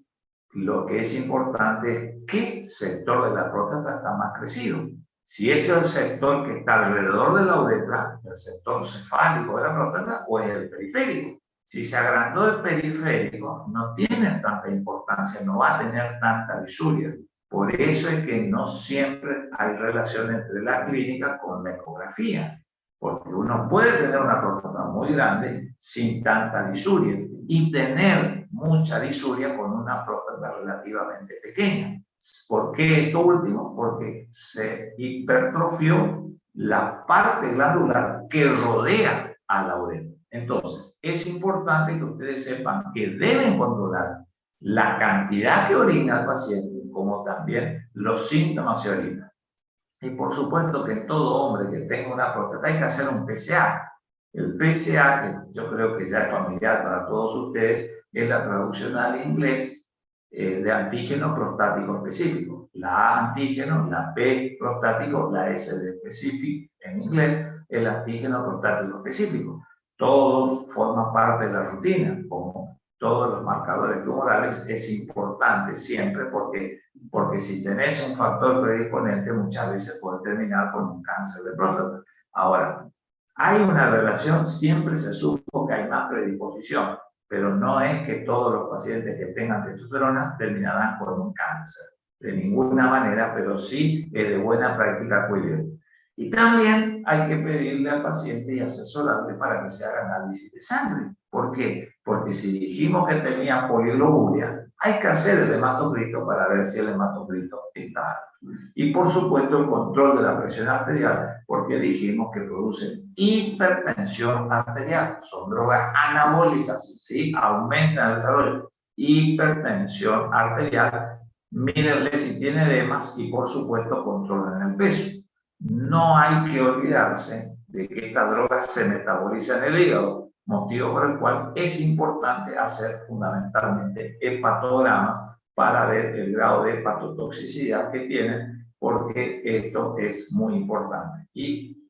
lo que es importante es qué sector de la próstata está más crecido. Si es el sector que está alrededor de la uretra, el sector cefálico de la próstata, o es el periférico. Si se agrandó el periférico, no tiene tanta importancia, no va a tener tanta disuria. Por eso es que no siempre hay relación entre la clínica con la ecografía, porque uno puede tener una próstata muy grande sin tanta disuria y tener mucha disuria con una próstata relativamente pequeña. ¿Por qué esto último? Porque se hipertrofió la parte glandular que rodea a la uretra. Entonces, es importante que ustedes sepan que deben controlar la cantidad que orina el paciente, como también los síntomas que orina. Y por supuesto que en todo hombre que tenga una próstata hay que hacer un PSA. El PSA, que yo creo que ya es familiar para todos ustedes, es la traducción al inglés de antígeno prostático específico. La A antígeno, la P prostático, la S de specific en inglés, el antígeno prostático específico. Todo forma parte de la rutina, como todos los marcadores tumorales. Es importante siempre porque si tenés un factor predisponente, muchas veces puede terminar con un cáncer de próstata. Ahora, hay una relación, siempre se supo que hay más predisposición, pero no es que todos los pacientes que tengan testosterona terminarán con un cáncer. De ninguna manera, pero sí es de buena práctica cuidar. Y también hay que pedirle al paciente y asesorarle para que se haga análisis de sangre. ¿Por qué? Porque si dijimos que tenía poligloburia, hay que hacer el hematocrito para ver si el hematocrito está alto. Y por supuesto el control de la presión arterial, porque dijimos que producen hipertensión arterial. Son drogas anabólicas, ¿sí? Aumentan el desarrollo. Hipertensión arterial. Mírenle si tiene edemas y por supuesto controlan el peso. No hay que olvidarse de que esta droga se metaboliza en el hígado, motivo por el cual es importante hacer fundamentalmente hepatogramas para ver el grado de hepatotoxicidad que tienen, porque esto es muy importante. Y,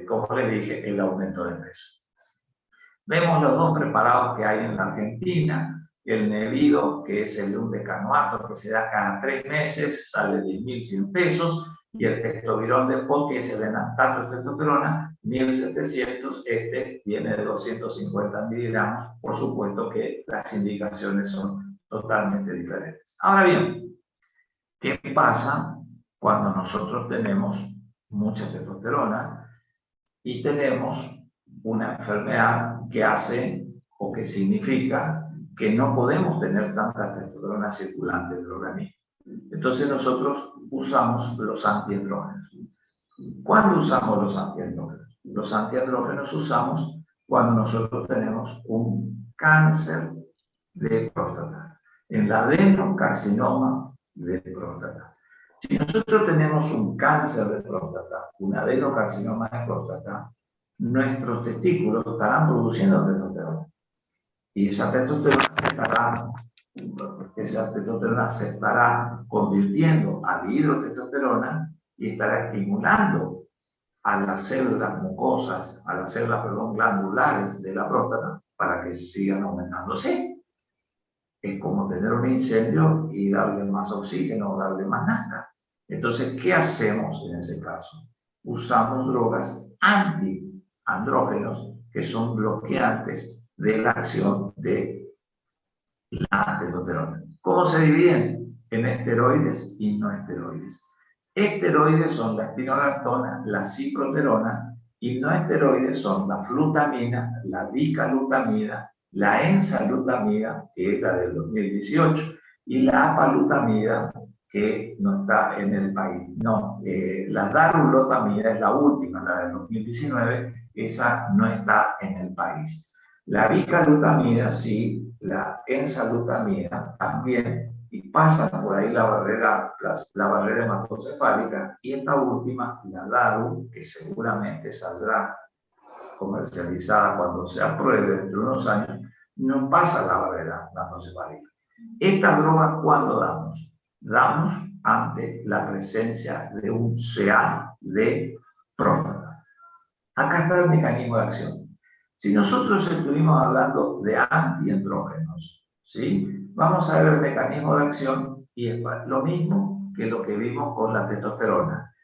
como les dije, el aumento de peso. Vemos los dos preparados que hay en la Argentina. El Nevido, que es el undecanoato, que se da cada 3 meses, sale de 1.100 pesos. y el testosterona de POT, que es el enantato de testosterona, 1700, este viene de 250 miligramos. Por supuesto que las indicaciones son totalmente diferentes. Ahora bien, ¿qué pasa cuando nosotros tenemos mucha testosterona y tenemos una enfermedad que hace o que significa que no podemos tener tanta testosterona circulante en el organismo? Entonces nosotros usamos los antiandrógenos. ¿Cuándo usamos los antiandrógenos? Los antiandrógenos usamos cuando nosotros tenemos un cáncer de próstata, el adenocarcinoma de próstata. Si nosotros tenemos un cáncer de próstata, un adenocarcinoma de próstata, nuestros testículos estarán produciendo testosterona. Y esa testosterona se estará convirtiendo a dihidrotestosterona y estará estimulando a las células mucosas, a las células, glandulares de la próstata para que sigan aumentándose. Es como tener un incendio y darle más oxígeno o darle más nafta. Entonces, ¿qué hacemos en ese caso? Usamos drogas antiandrógenos que son bloqueantes de la acción de la testosterona. ¿Cómo se dividen? En esteroides y no esteroides. Esteroides son la espironolactona, la ciproterona, y no esteroides son la flutamina, la bicalutamida, la enzalutamida, que es la del 2018, y la apalutamida, que no está en el país. No, la darolutamida es la última, la del 2019, esa no está en el país. La bicalutamida sí, la enzalutamida también, y pasa por ahí la barrera hematocefálica, y esta última, la DARU, que seguramente saldrá comercializada cuando se apruebe dentro de unos años, no pasa la barrera hematocefálica. Estas drogas, ¿cuándo damos? Damos ante la presencia de un CA de próstata. Acá está el mecanismo de acción. Si nosotros estuvimos hablando de antiandrógenos, ¿sí? Vamos a ver el mecanismo de acción y es lo mismo que lo que vimos con la testosterona.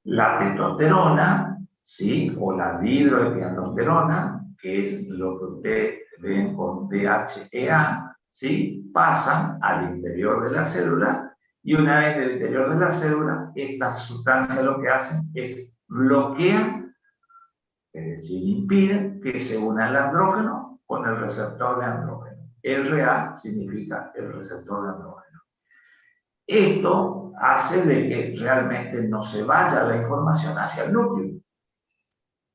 La testosterona, ¿sí? O la dihidroepiandrosterona, que es lo que ustedes ven con DHEA, ¿sí? Pasan al interior de la célula, y una vez en el interior de la célula, estas sustancias lo que hacen es bloquean, es decir, impiden que se una el andrógeno con el receptor de andrógeno. RA significa el receptor de andrógeno. Esto hace de que realmente no se vaya la información hacia el núcleo.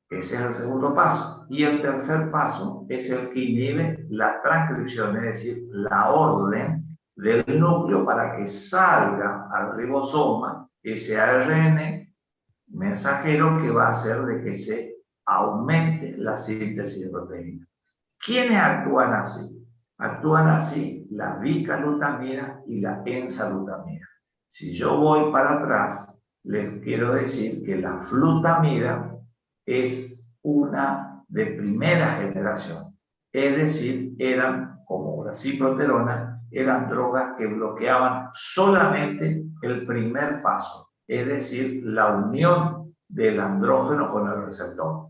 Ese es el segundo paso. Y el tercer paso es el que inhibe la transcripción, es decir, la orden del núcleo para que salga al ribosoma ese ARN mensajero que va a hacer de que se aumente la síntesis de proteína. ¿Quiénes actúan así? Actúan así la bicalutamida y la enzalutamida. Si yo voy para atrás, les quiero decir que la flutamida es una de primera generación. Es decir, eran, como la ciproterona, eran drogas que bloqueaban solamente el primer paso, es decir, la unión del andrógeno con el receptor.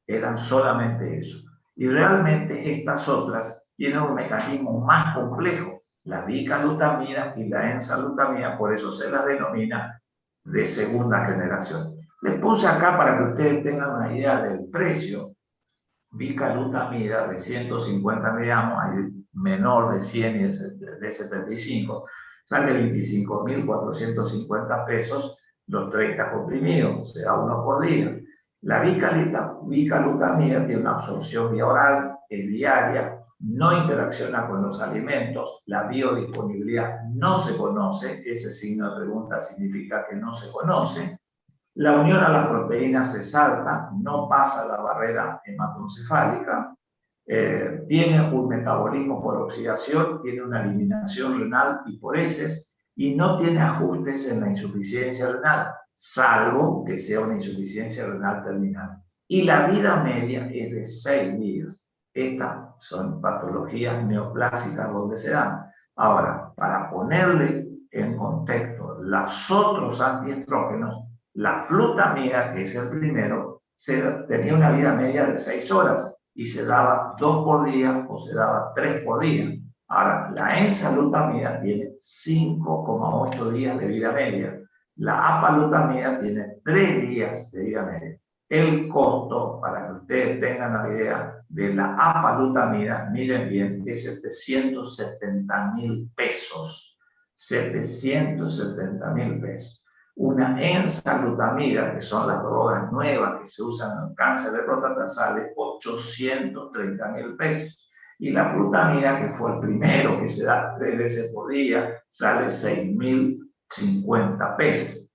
Eran solamente eso. Y realmente estas otras tienen un mecanismo más complejo, la bicalutamida y la enzalutamida, por eso se las denomina de segunda generación. Les puse acá para que ustedes tengan una idea del precio. Bicalutamida de 150 miligramos, hay menor de 100 y de 75, sale 25.450 pesos los 30 comprimidos, o sea, uno por día. La bicalutamida tiene una absorción vía oral, es diaria, no interacciona con los alimentos, la biodisponibilidad no se conoce, ese signo de pregunta significa que no se conoce. La unión a las proteínas se salta, no pasa la barrera hematocefálica, tiene un metabolismo por oxidación, tiene una eliminación renal y por heces, y no tiene ajustes en la insuficiencia renal, salvo que sea una insuficiencia renal terminal. Y la vida media es de 6 días. Estas son patologías neoplásicas donde se dan. Ahora, para ponerle en contexto. Los otros antiestrógenos, la flutamida, que es el primero, tenía una vida media de 6 horas y se daba 2 por día o se daba 3 por día. Ahora, la enzalutamida tiene 5,8 días de vida media. La apalutamida tiene 3 días de vida media. El costo, para que ustedes tengan la idea, de la apalutamida, miren bien, es 770.000 pesos. 770.000 pesos. Una enzalutamida, que son las drogas nuevas que se usan en el cáncer de próstata, sale 830.000 pesos. Y la flutamida, que fue el primero que se da 3 veces por día, sale 6.050 pesos.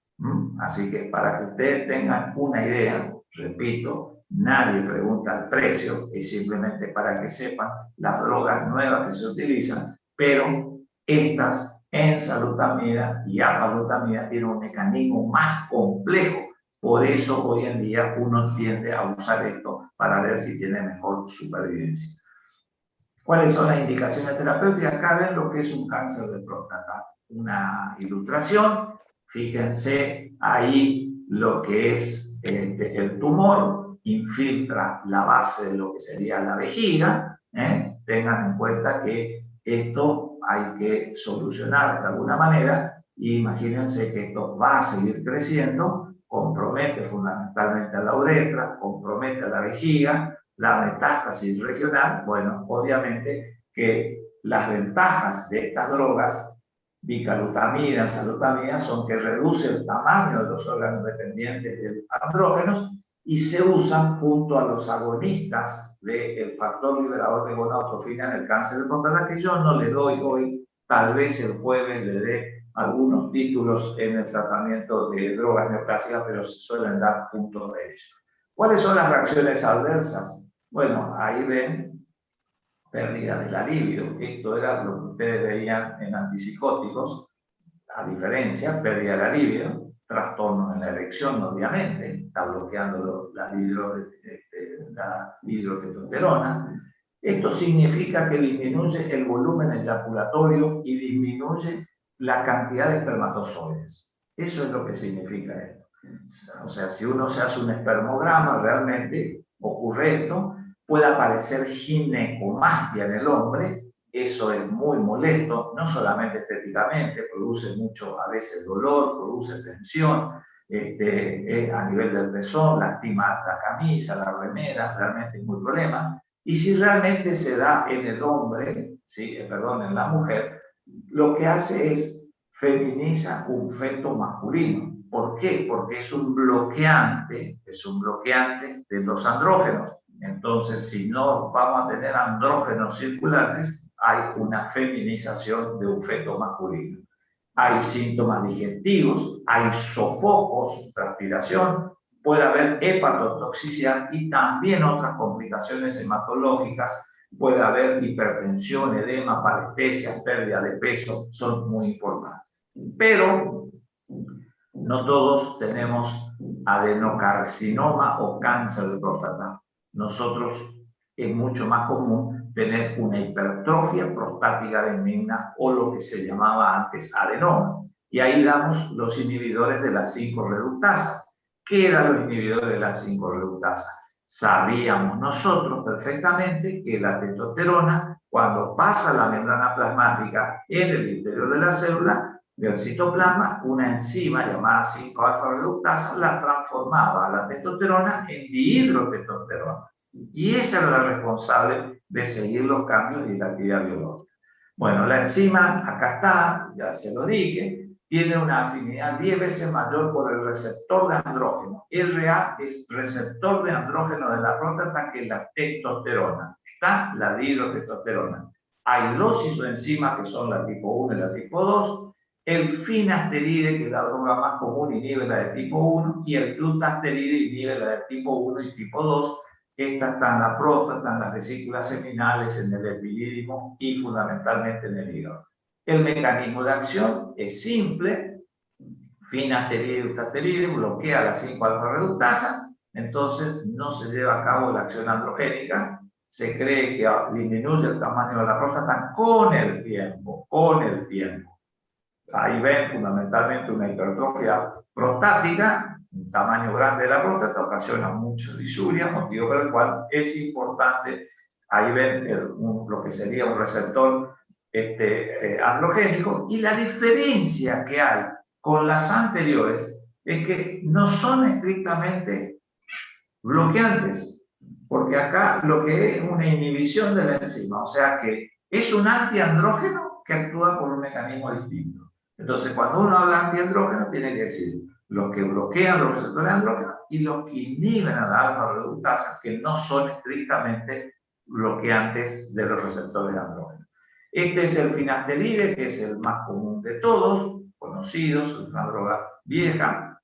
Así que para que ustedes tengan una idea, repito, nadie pregunta el precio, es simplemente para que sepan las drogas nuevas que se utilizan, pero estas enzalutamida y apalutamida tienen un mecanismo más complejo. Por eso hoy en día uno tiende a usar esto para ver si tiene mejor supervivencia. ¿Cuáles son las indicaciones terapéuticas? Acá ven lo que es un cáncer de próstata. Una ilustración. Fíjense ahí lo que es el tumor, infiltra la base de lo que sería la vejiga. Tengan en cuenta que esto hay que solucionar de alguna manera. Imagínense que esto va a seguir creciendo, compromete fundamentalmente a la uretra, compromete a la vejiga, la metástasis regional. Bueno, obviamente que las ventajas de estas drogas, bicalutamida, enzalutamida, son que reduce el tamaño de los órganos dependientes de andrógenos y se usan junto a los agonistas del factor liberador de gonadotrofina en el cáncer de próstata, que yo no le doy hoy, tal vez el jueves le dé algunos títulos en el tratamiento de drogas neoplásicas, pero se suelen dar puntos de ello. ¿Cuáles son las reacciones adversas? Bueno, ahí ven pérdida de la libido. Esto era lo que ustedes veían en antipsicóticos. A diferencia, pérdida de la libido, trastornos en la erección, obviamente, está bloqueando la hidrotestosterona. Esto significa que disminuye el volumen eyaculatorio y disminuye la cantidad de espermatozoides. Eso es lo que significa esto. O sea, si uno se hace un espermograma, realmente ocurre esto. Puede aparecer ginecomastia en el hombre. Eso es muy molesto, no solamente estéticamente, produce mucho a veces dolor, produce tensión a nivel del pezón, lastima la camisa, la remera, realmente es muy problema. Y si realmente se da en el hombre, en la mujer, lo que hace es feminiza un feto masculino. ¿Por qué? Porque es un bloqueante de los andrógenos. Entonces, si no vamos a tener andrógenos circulantes, hay una feminización de un feto masculino. Hay síntomas digestivos, hay sofocos, transpiración, puede haber hepatotoxicidad y también otras complicaciones hematológicas. Puede haber hipertensión, edema, parestesia, pérdida de peso, son muy importantes. Pero no todos tenemos adenocarcinoma o cáncer de próstata. Nosotros es mucho más común tener una hipertrofia prostática benigna o lo que se llamaba antes adenoma. Y ahí damos los inhibidores de la 5-reductasa. ¿Qué eran los inhibidores de la 5-reductasa? Sabíamos nosotros perfectamente que la testosterona, cuando pasa la membrana plasmática en el interior de la célula, del citoplasma, una enzima llamada 5-alfa-reductasa la transformaba a la testosterona en dihidrotestosterona. Y esa era la responsable de seguir los cambios y la actividad biológica. Bueno, la enzima, acá está, ya se lo dije, tiene una afinidad 10 veces mayor por el receptor de andrógeno. RA es receptor de andrógeno de la próstata que la testosterona. Está la dihidrotestosterona. Hay dos isoenzimas que son la tipo 1 y la tipo 2. El finasteride, que es la droga más común, inhibe la de tipo 1, y el glutasteride inhibe la de tipo 1 y tipo 2. Esta está en la próstata, en las vesículas seminales, en el epilídimo y fundamentalmente en el hígado. El mecanismo de acción es simple. Finasteride y glutasteride bloquea la 5-alfa-reductasa, entonces no se lleva a cabo la acción androgénica. Se cree que disminuye el tamaño de la próstata con el tiempo. Ahí ven fundamentalmente una hipertrofia prostática, un tamaño grande de la próstata ocasiona mucha disuria, motivo por el cual es importante, ahí ven lo que sería un receptor androgénico, y la diferencia que hay con las anteriores es que no son estrictamente bloqueantes, porque acá lo que es una inhibición de la enzima, o sea que es un antiandrógeno que actúa por un mecanismo distinto. Entonces, cuando uno habla de antiandrógeno, tiene que decir los que bloquean los receptores andrógenos y los que inhiben a la alfa-reductasa, que no son estrictamente bloqueantes de los receptores andrógenos. Este es el finasteride, que es el más común de todos, conocidos, es una droga vieja,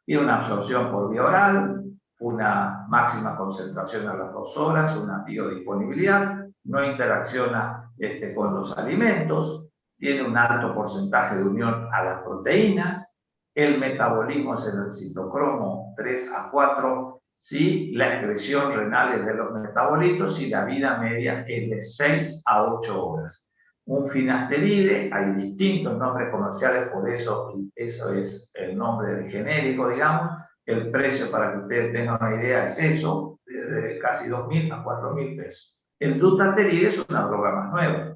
tiene una absorción por vía oral, una máxima concentración a las 2 horas, una biodisponibilidad, no interacciona con los alimentos, tiene un alto porcentaje de unión a las proteínas, el metabolismo es en el citocromo 3 a 4, si la excreción renal es de los metabolitos y la vida media es de 6 a 8 horas. Un finasteride, hay distintos nombres comerciales, por eso es el nombre genérico, digamos. El precio, para que ustedes tengan una idea, es eso, de casi 2.000 a 4.000 pesos. El dutasteride es una droga más nueva.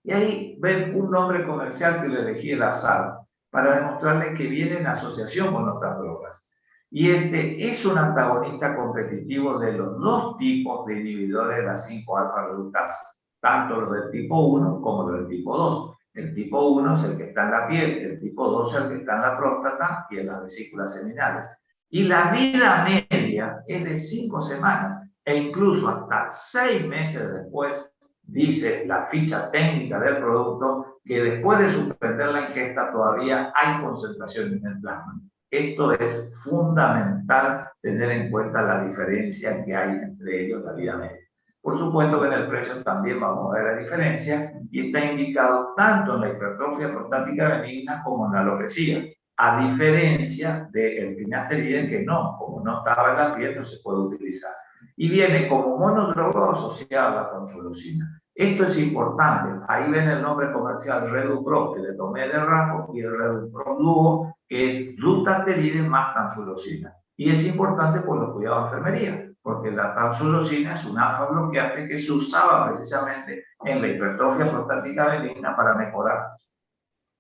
Y ahí ven un nombre comercial que le elegí al azar para demostrarles que viene en asociación con otras drogas. Y es un antagonista competitivo de los 2 tipos de inhibidores de la 5-alfa-reductasa, tanto los del tipo 1 como los del tipo 2. El tipo 1 es el que está en la piel, el tipo 2 es el que está en la próstata y en las vesículas seminales. Y la vida media es de 5 semanas e incluso hasta 6 meses después, dice la ficha técnica del producto, que después de suspender la ingesta todavía hay concentración en el plasma. Esto es fundamental tener en cuenta la diferencia que hay entre ellos, la vida media. Por supuesto que en el precio también vamos a ver la diferencia y está indicado tanto en la hipertrofia prostática benigna como en la alopecia, a diferencia del finasteride, que no, como no estaba en la piel, no se puede utilizar. Y viene como monodroga asociado a la tamsulosina. Esto es importante. Ahí ven el nombre comercial Redupro, que le tomé de Rafo, y el Redupro Duo, que es dutasteride más tamsulosina. Y es importante por los cuidados de enfermería, porque la tamsulosina es un alfa bloqueante que se usaba precisamente en la hipertrofia prostática benigna para mejorar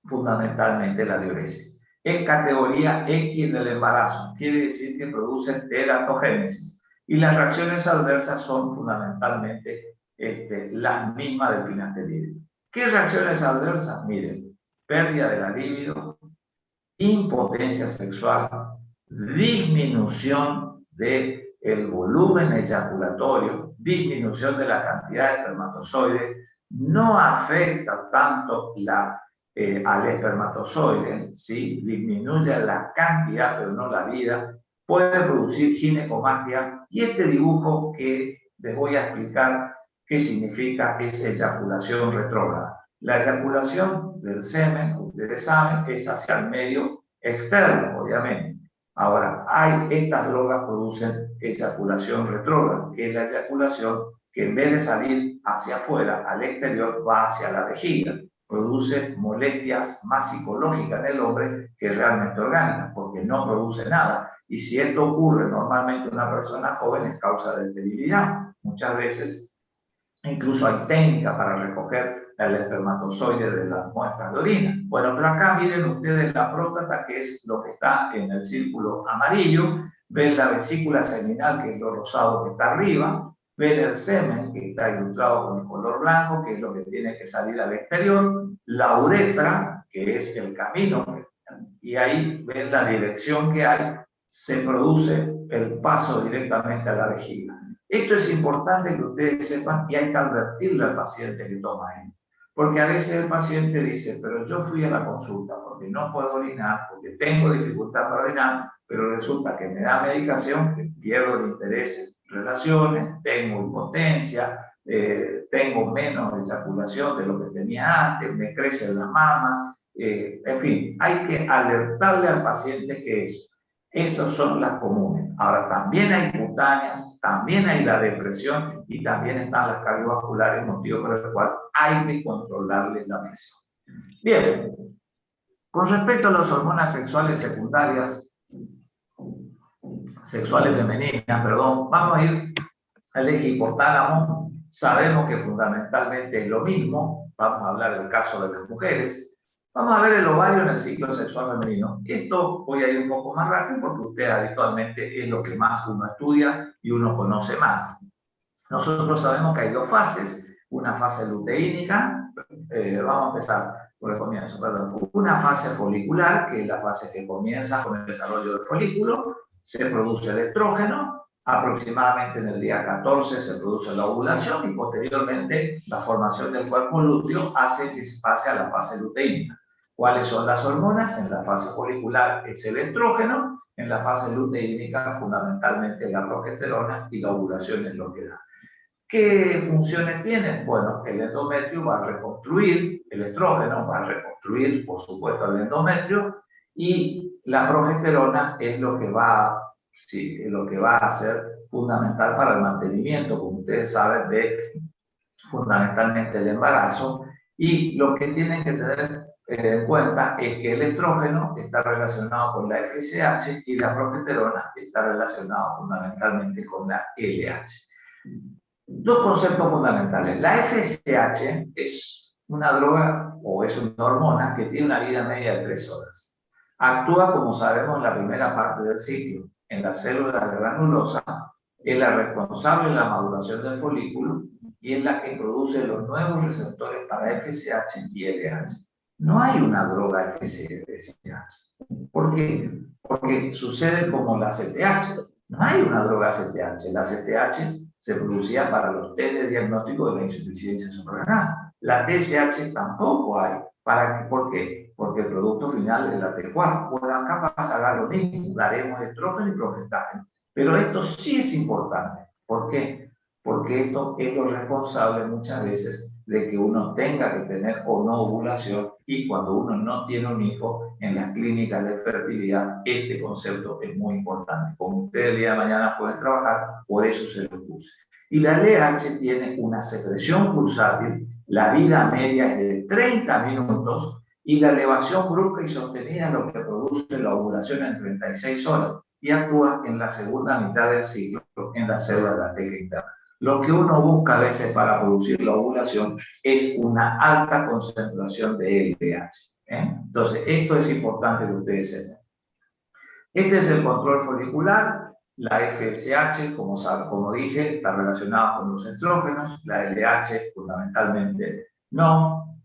fundamentalmente la diuresis. Es categoría X del embarazo, quiere decir que produce teratogénesis. Y las reacciones adversas son fundamentalmente las mismas del finasteride. ¿Qué reacciones adversas? Miren, pérdida de la libido, impotencia sexual, disminución del volumen eyaculatorio, disminución de la cantidad de espermatozoides, no afecta tanto al espermatozoide, ¿sí? Disminuye la cantidad pero no la vida, puede producir ginecomastia, y este dibujo que les voy a explicar qué significa es eyaculación retrógrada. La eyaculación del semen, ustedes saben, es hacia el medio externo, obviamente. Ahora, estas drogas producen eyaculación retrógrada, que es la eyaculación que en vez de salir hacia afuera, al exterior, va hacia la vejiga. Produce molestias más psicológicas en el hombre que realmente orgánicas, porque no produce nada. Y si esto ocurre normalmente en una persona joven, es causa de esterilidad. Muchas veces incluso hay técnicas para recoger el espermatozoide de las muestras de orina. Bueno, pero acá miren ustedes la próstata, que es lo que está en el círculo amarillo. Ven la vesícula seminal, que es lo rosado que está arriba. Ven el semen, que está ilustrado con el color blanco, que es lo que tiene que salir al exterior. La uretra, que es el camino. Y ahí ven la dirección que hay. Se produce el paso directamente a la vejiga. Esto es importante que ustedes sepan, y hay que advertirle al paciente que toma esto. Porque a veces el paciente dice, pero yo fui a la consulta porque no puedo orinar, porque tengo dificultad para orinar, pero resulta que me da medicación, que pierdo el interés en relaciones, tengo impotencia, tengo menos eyaculación de lo que tenía antes, me crecen las mamas, en fin, hay que alertarle al paciente que esas son las comunes. Ahora, también hay cutáneas, también hay la depresión y también están las cardiovasculares, motivo por el cual hay que controlarle la presión. Bien, con respecto a las hormonas sexuales secundarias, sexuales femeninas, perdón, vamos a ir al eje hipotálamo. Sabemos que fundamentalmente es lo mismo. Vamos a hablar del caso de las mujeres. Vamos a ver el ovario en el ciclo sexual femenino. Esto voy a ir un poco más rápido porque usted habitualmente es lo que más uno estudia y uno conoce más. Nosotros sabemos que hay dos fases. Una fase luteínica, vamos a empezar por el comienzo, perdón. Una fase folicular, que es la fase que comienza con el desarrollo del folículo. Se produce el estrógeno, aproximadamente en el día 14 se produce la ovulación y posteriormente la formación del cuerpo lúteo hace que se pase a la fase luteínica. ¿Cuáles son las hormonas? En la fase folicular es el estrógeno, en la fase luteínica fundamentalmente la progesterona y la ovulación es lo que da. ¿Qué funciones tienen? Bueno, el endometrio va a reconstruir, el estrógeno va a reconstruir, por supuesto, el endometrio, y la progesterona es lo que va a ser fundamental para el mantenimiento, como ustedes saben, de fundamentalmente el embarazo. Y lo que tienen que tener en cuenta es que el estrógeno está relacionado con la FSH y la progesterona está relacionada fundamentalmente con la LH. Dos conceptos fundamentales. La FSH es una droga o es una hormona que tiene una vida media de 3 horas. Actúa, como sabemos, en la primera parte del ciclo, en la célula granulosa, es la responsable de la maduración del folículo y es la que produce los nuevos receptores para FSH y LH. No hay una droga FSH. ¿Por qué? Porque sucede como la CTH. No hay una droga CTH. La CTH se producía para los test de diagnóstico de la insuficiencia suprarrenal. La TSH tampoco hay. ¿Por qué? Porque el producto final es la T4. Bueno, acá pasará lo mismo. Daremos estrógeno y progestágeno. Pero esto sí es importante. ¿Por qué? Porque esto es lo responsable muchas veces de que uno tenga que tener o no ovulación y cuando uno no tiene un hijo en las clínicas de fertilidad, este concepto es muy importante. Como ustedes el día de mañana pueden trabajar, por eso se lo puse. Y la LH tiene una secreción pulsátil, la vida media es de 30 minutos y la elevación brusca y sostenida es lo que produce la ovulación en 36 horas y actúa en la segunda mitad del ciclo en la célula de la teca interna. Lo que uno busca a veces para producir la ovulación es una alta concentración de LH. Entonces, esto es importante que ustedes sepan. Este es el control folicular. La FSH, como dije, está relacionada con los estrógenos. La LH, fundamentalmente, no.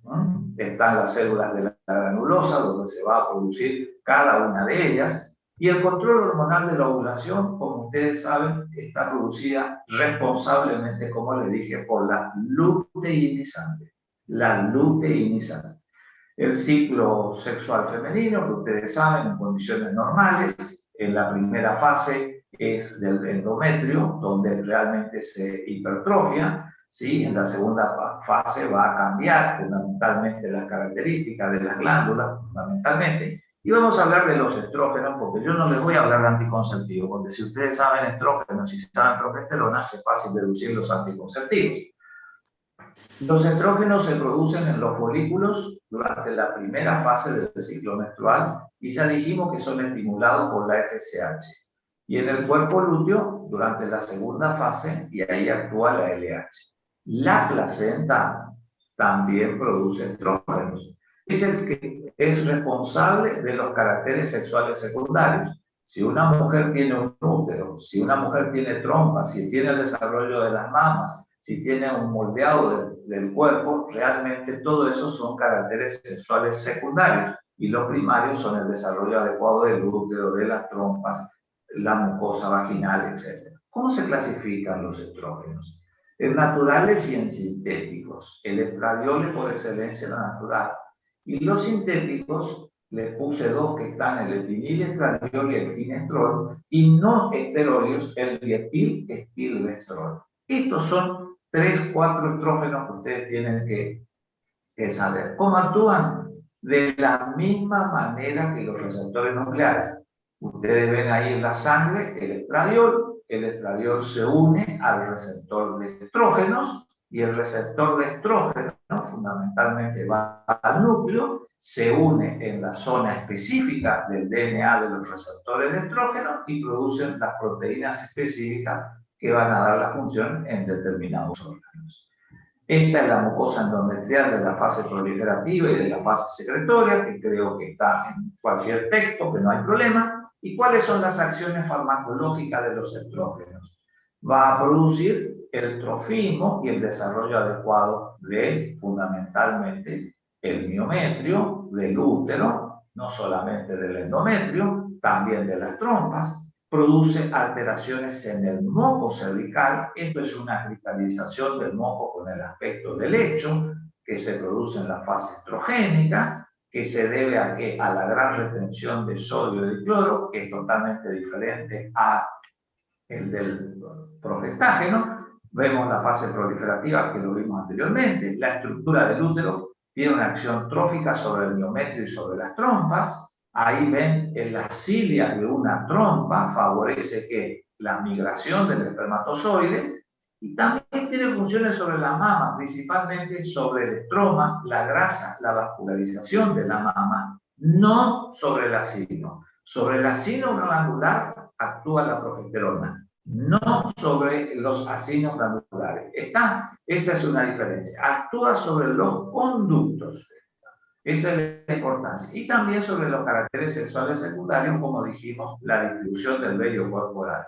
Están las células de la granulosa, donde se va a producir cada una de ellas. Y el control hormonal de la ovulación, como ustedes saben, está producida responsablemente, como les dije, por la luteinizante. La luteinizante. El ciclo sexual femenino, que ustedes saben, en condiciones normales, en la primera fase es del endometrio, donde realmente se hipertrofia, ¿sí? En la segunda fase va a cambiar fundamentalmente las características de las glándulas, fundamentalmente, y vamos a hablar de los estrógenos, porque yo no les voy a hablar de anticonceptivos, porque si ustedes saben estrógenos y saben progesterona, es fácil deducir los anticonceptivos. Los estrógenos se producen en los folículos durante la primera fase del ciclo menstrual y ya dijimos que son estimulados por la FSH. Y en el cuerpo lúteo durante la segunda fase y ahí actúa la LH. La placenta también produce estrógenos. Es el que es responsable de los caracteres sexuales secundarios. Si una mujer tiene un útero, si una mujer tiene trompa, si tiene el desarrollo de las mamas, si tiene un moldeado del cuerpo, realmente todo eso son caracteres sexuales secundarios y los primarios son el desarrollo adecuado del útero, de las trompas, la mucosa vaginal, etc. ¿Cómo se clasifican los estrógenos? En naturales y en sintéticos. El estradiol es por excelencia la natural. Y los sintéticos, les puse dos que están, el etinilestradiol y el ginestrol, y no esteroides, el dietilestilbestrol. Estos son 3, 4 estrógenos que ustedes tienen que saber. ¿Cómo actúan? De la misma manera que los receptores nucleares. Ustedes ven ahí en la sangre el estradiol se une al receptor de estrógenos y el receptor de estrógeno, fundamentalmente va al núcleo, se une en la zona específica del DNA de los receptores de estrógeno y producen las proteínas específicas que van a dar la función en determinados órganos. Esta es la mucosa endometrial de la fase proliferativa y de la fase secretoria, que creo que está en cualquier texto, que no hay problema. ¿Y cuáles son las acciones farmacológicas de los estrógenos? Va a producir el trofismo y el desarrollo adecuado de, fundamentalmente, el miometrio, del útero, no solamente del endometrio, también de las trompas. Produce alteraciones en el moco cervical. Esto es una cristalización del moco con el aspecto del lecho, que se produce en la fase estrogénica, que se debe a, ¿qué? A la gran retención de sodio y de cloro, que es totalmente diferente a el del progestágeno. Vemos la fase proliferativa, que lo vimos anteriormente. La estructura del útero tiene una acción trófica sobre el miometrio y sobre las trompas. Ahí ven en la cilia de una trompa favorece que la migración del espermatozoide, y también tiene funciones sobre la mama, principalmente sobre el estroma, la grasa, la vascularización de la mama, no sobre el acino. Sobre el acino glandular actúa la progesterona, no sobre los acinos glandulares. Esa es una diferencia. Actúa sobre los conductos. Esa es la importancia. Y también sobre los caracteres sexuales secundarios, como dijimos, la distribución del vello corporal.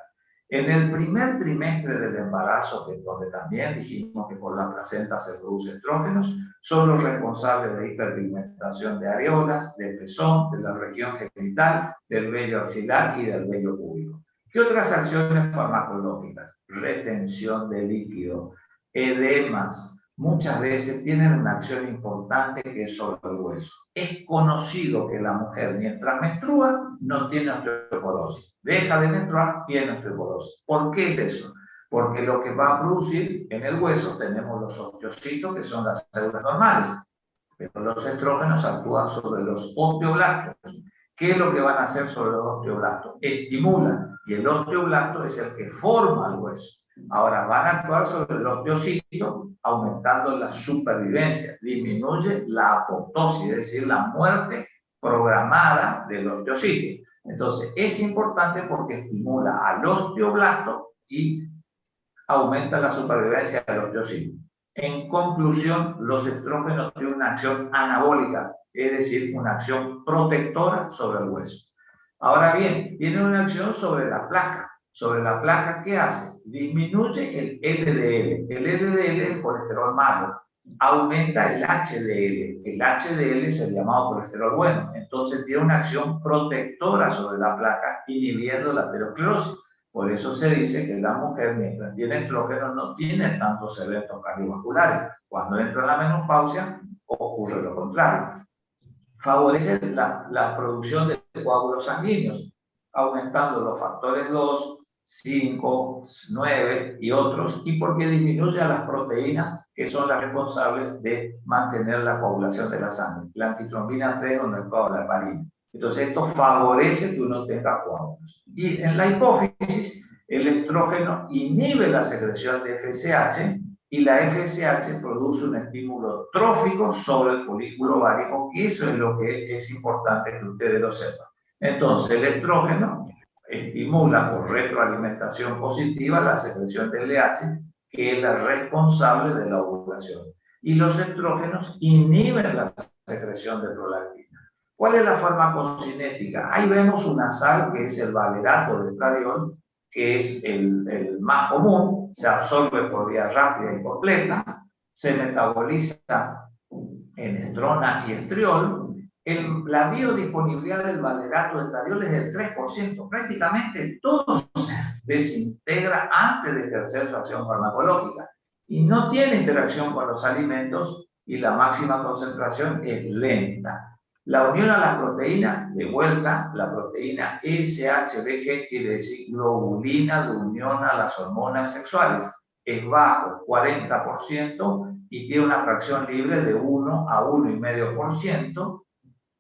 En el primer trimestre del embarazo, que donde también dijimos que por la placenta se producen estrógenos, son los responsables de hiperpigmentación de areolas, del pezón, de la región genital, del vello axilar y del vello púbico. ¿Qué otras acciones farmacológicas? Retención de líquido, edemas. Muchas veces tienen una acción importante que es sobre el hueso. Es conocido que la mujer, mientras menstrua, no tiene osteoporosis. Deja de menstruar, tiene osteoporosis. ¿Por qué es eso? Porque lo que va a producir en el hueso, tenemos los osteocitos, que son las células normales, pero los estrógenos actúan sobre los osteoblastos. ¿Qué es lo que van a hacer sobre los osteoblastos? Estimulan, y el osteoblasto es el que forma el hueso. Ahora van a actuar sobre el osteocito, aumentando la supervivencia, disminuye la apoptosis, es decir, la muerte programada del osteocito. Entonces, es importante porque estimula al osteoblasto y aumenta la supervivencia del osteocito. En conclusión, los estrógenos tienen una acción anabólica, es decir, una acción protectora sobre el hueso. Ahora bien, tiene una acción sobre la placa. Sobre la placa, ¿qué hace? Disminuye el LDL. El LDL es el colesterol malo. Aumenta el HDL. El HDL es el llamado colesterol bueno. Entonces tiene una acción protectora sobre la placa, inhibiendo la aterosclerosis. Por eso se dice que la mujer, mientras tiene estrógeno, no tiene tantos eventos cardiovasculares. Cuando entra en la menopausia, ocurre lo contrario. Favorece la producción de coágulos sanguíneos, aumentando los factores 2, 5, 9 y otros, y porque disminuye a las proteínas que son las responsables de mantener la coagulación de la sangre, la antitrombina 3 o el coágulo heparina. Entonces esto favorece que uno tenga coágulos. Y en la hipófisis, el estrógeno inhibe la secreción de FSH y la FSH produce un estímulo trófico sobre el folículo ovárico, y eso es lo que es importante que ustedes lo sepan. Entonces el estrógeno estimula por retroalimentación positiva la secreción de LH, que es la responsable de la ovulación. Y los estrógenos inhiben la secreción de prolactina. ¿Cuál es la farmacocinética? Ahí vemos una sal que es el valerato de estradiol, que es el más común, se absorbe por vía rápida y completa, se metaboliza en estrona y estriol. La biodisponibilidad del valerato de estradiol es del 3%. Prácticamente todo se desintegra antes de ejercer su acción farmacológica y no tiene interacción con los alimentos, y la máxima concentración es lenta. La unión a las proteínas, de vuelta, la proteína SHBG quiere decir globulina de unión a las hormonas sexuales. Es bajo, 40%, y tiene una fracción libre de 1 a 1,5%.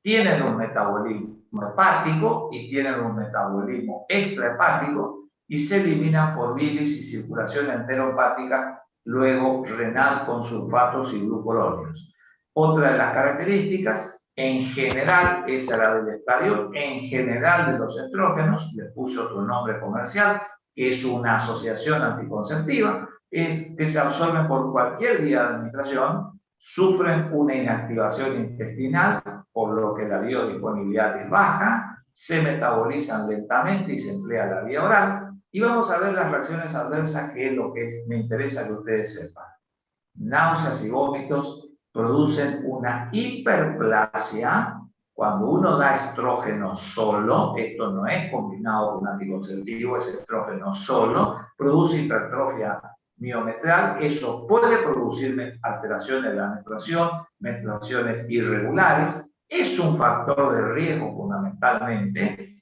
Tienen un metabolismo hepático y tienen un metabolismo extrahepático, y se eliminan por bilis y circulación enterohepática luego renal con sulfatos y glucuronios. Otra de las características, en general, esa era del estradiol, en general de los estrógenos, le puso otro nombre comercial, que es una asociación anticonceptiva, es que se absorben por cualquier vía de administración, sufren una inactivación intestinal, por lo que la biodisponibilidad es baja, se metabolizan lentamente y se emplea la vía oral. Y vamos a ver las reacciones adversas, que es lo que me interesa que ustedes sepan. Náuseas y vómitos producen una hiperplasia. Cuando uno da estrógeno solo, esto no es combinado con anticonceptivo, es estrógeno solo, produce hipertrofia miometral. Eso puede producir alteraciones de la menstruación, menstruaciones irregulares. Es un factor de riesgo fundamentalmente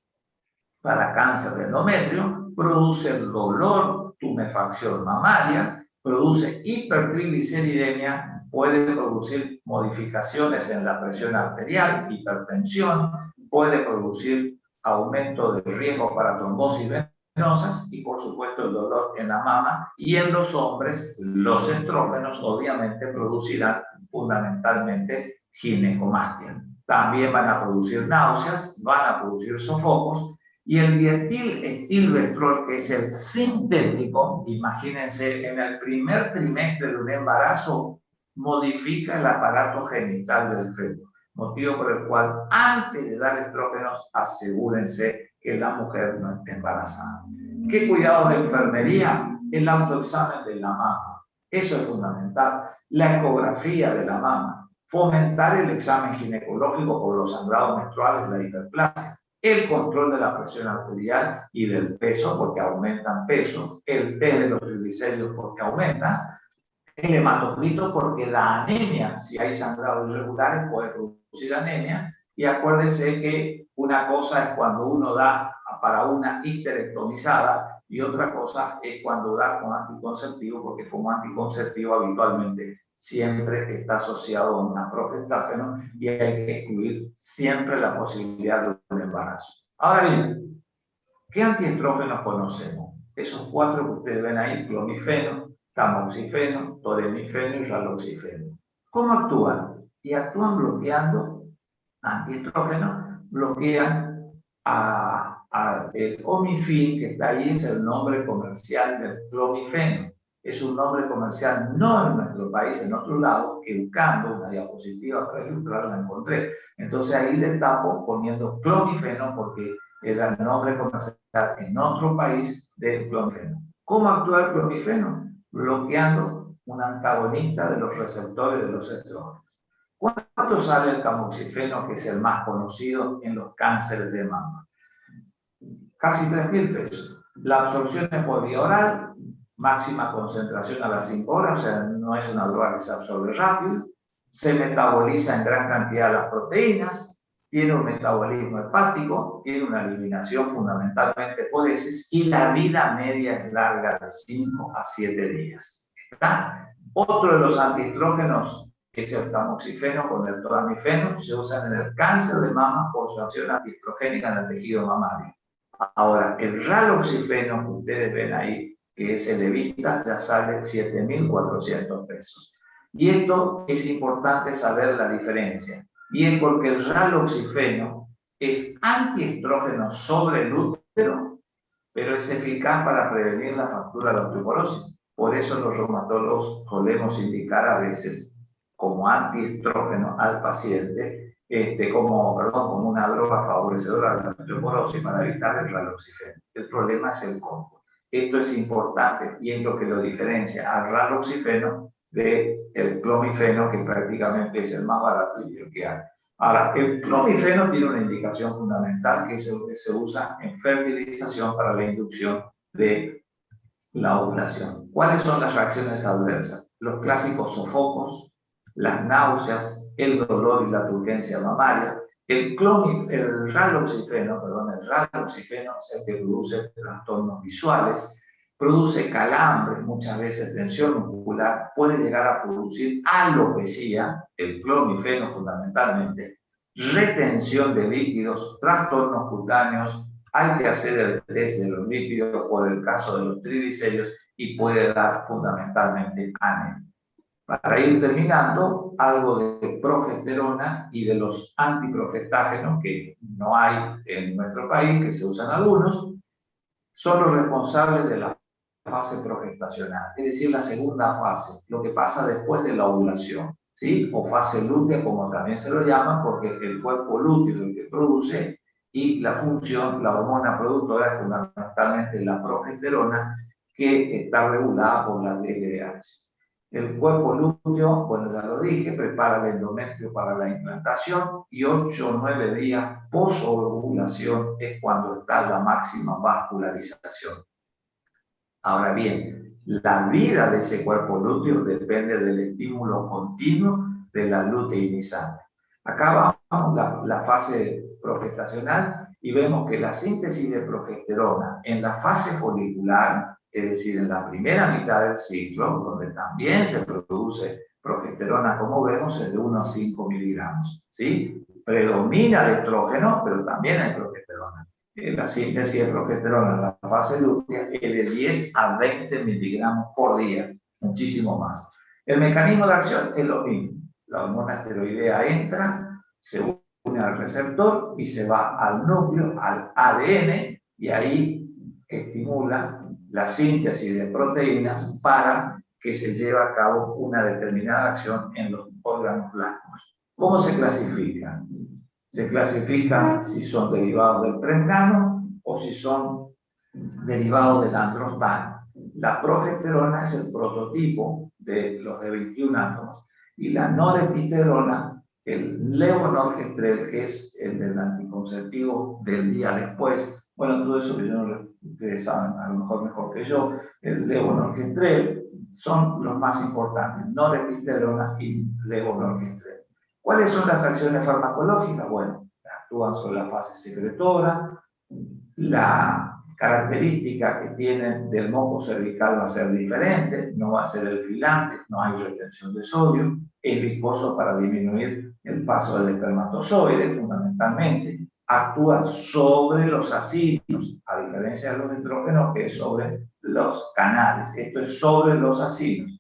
para cáncer de endometrio, produce dolor, tumefacción mamaria, produce hipertrigliceridemia, puede producir modificaciones en la presión arterial, hipertensión, puede producir aumento del riesgo para trombosis venosas y, por supuesto, el dolor en la mama. Y en los hombres, los estrógenos obviamente producirán fundamentalmente ginecomastia. También van a producir náuseas, van a producir sofocos. Y el dietilestilbestrol, que es el sintético, imagínense, en el primer trimestre de un embarazo, modifica el aparato genital del feto, motivo por el cual antes de dar estrógenos asegúrense que la mujer no esté embarazada. ¿Qué cuidados de enfermería? El autoexamen de la mama, eso es fundamental. La ecografía de la mama, fomentar el examen ginecológico por los sangrados menstruales, la hiperplasia, el control de la presión arterial y del peso, porque aumentan peso, el test de los triglicéridos porque aumenta, el hematocrito porque la anemia, si hay sangrados irregulares, puede producir anemia. Y acuérdense que una cosa es cuando uno da para una histerectomizada y otra cosa es cuando da con anticonceptivo, porque como anticonceptivo habitualmente siempre está asociado a una progestágeno y hay que excluir siempre la posibilidad de un embarazo. Ahora bien, ¿qué antiestrógenos conocemos? Esos 4 que ustedes ven ahí: clomifeno, tamoxifeno, tolемifeno y raloxifeno. ¿Cómo actúan? Y actúan bloqueando, antiestrógenos, bloquean el omifin, que está ahí, es el nombre comercial del clomifeno. Es un nombre comercial no en nuestro país, en otro lado, que buscando una diapositiva para ilustrar la encontré. Entonces ahí le tapo poniendo clomifeno porque era el nombre comercial en otro país del clomifeno. ¿Cómo actúa el clomifeno? Bloqueando un antagonista de los receptores de los estrógenos. ¿Cuánto sale el tamoxifeno, que es el más conocido en los cánceres de mama? Casi 3.000 pesos. La absorción es por vía oral, máxima concentración a las 5 horas, o sea, no es una droga que se absorbe rápido, se metaboliza en gran cantidad las proteínas, tiene un metabolismo hepático, tiene una eliminación fundamentalmente por heces y la vida media es larga de 5 a 7 días. ¿Está? Otro de los antiestrógenos es el tamoxifeno con el tolемifeno, se usan en el cáncer de mama por su acción antiestrogénica en el tejido mamario. Ahora, el raloxifeno que ustedes ven ahí, que es el Evista, ya sale 7.400 pesos. Y esto es importante saber la diferencia. Y es porque el raloxifeno es antiestrógeno sobre el útero, pero es eficaz para prevenir la fractura de la osteoporosis. Por eso los reumatólogos solemos indicar a veces como antiestrógeno al paciente, como una droga favorecedora de la osteoporosis para evitar el raloxifeno. El problema es el costo. Esto es importante y es lo que lo diferencia al raloxifeno del clomifeno, que prácticamente es el más barato y el que hay. Ahora, el clomifeno tiene una indicación fundamental, que es el que se usa en fertilización para la inducción de la ovulación. ¿Cuáles son las reacciones adversas? Los clásicos sofocos, las náuseas, el dolor y la turgencia mamaria. El raloxifeno es el que produce trastornos visuales, produce calambres, muchas veces tensión muscular, puede llegar a producir alopecia, el clomifeno fundamentalmente, retención de lípidos, trastornos cutáneos, hay que hacer el test de los lípidos por el caso de los triglicéridos y puede dar fundamentalmente anemia. Para ir terminando, algo de progesterona y de los antiprogestágenos que no hay en nuestro país, que se usan algunos, son los responsables de la fase progestacional, es decir, la segunda fase, lo que pasa después de la ovulación, ¿sí? O fase lútea, como también se lo llama, porque el cuerpo lúteo es el que produce y la función, la hormona productora es fundamentalmente la progesterona, que está regulada por la DHT. El cuerpo lúteo, bueno, ya lo dije, prepara el endometrio para la implantación y 8 o 9 días post-ovulación es cuando está la máxima vascularización. Ahora bien, la vida de ese cuerpo lúteo depende del estímulo continuo de la luteinizante. Acá vamos la fase progestacional y vemos que la síntesis de progesterona en la fase folicular, es decir, en la primera mitad del ciclo, donde también se produce progesterona, como vemos, es de 1 a 5 miligramos, ¿sí? Predomina el estrógeno, pero también hay progesterona. La síntesis de progesterona en la fase lútea es de 10 a 20 miligramos por día, muchísimo más. El mecanismo de acción es lo mismo. La hormona esteroidea entra, se une al receptor y se va al núcleo, al ADN, y ahí estimula la síntesis de proteínas para que se lleve a cabo una determinada acción en los órganos blancos. ¿Cómo se clasifican? Se clasifican si son derivados del pregnano o si son derivados del androstano. La progesterona es el prototipo de los de 21 átomos y la norepinefrina, el levonorgestrel, que es el del anticonceptivo del día después. Bueno, todo eso que ustedes saben a lo mejor que yo, el levonorgestrel son los más importantes, norepinefrina y levonorgestrel. ¿Cuáles son las acciones farmacológicas? Bueno, actúan sobre la fase secretora. La característica que tienen del moco cervical va a ser diferente, no va a ser el filante, no hay retención de sodio, es viscoso para disminuir el paso del espermatozoide, fundamentalmente. Actúa sobre los acidios, a diferencia de los estrógenos, que es sobre los canales. Esto es sobre los acidios.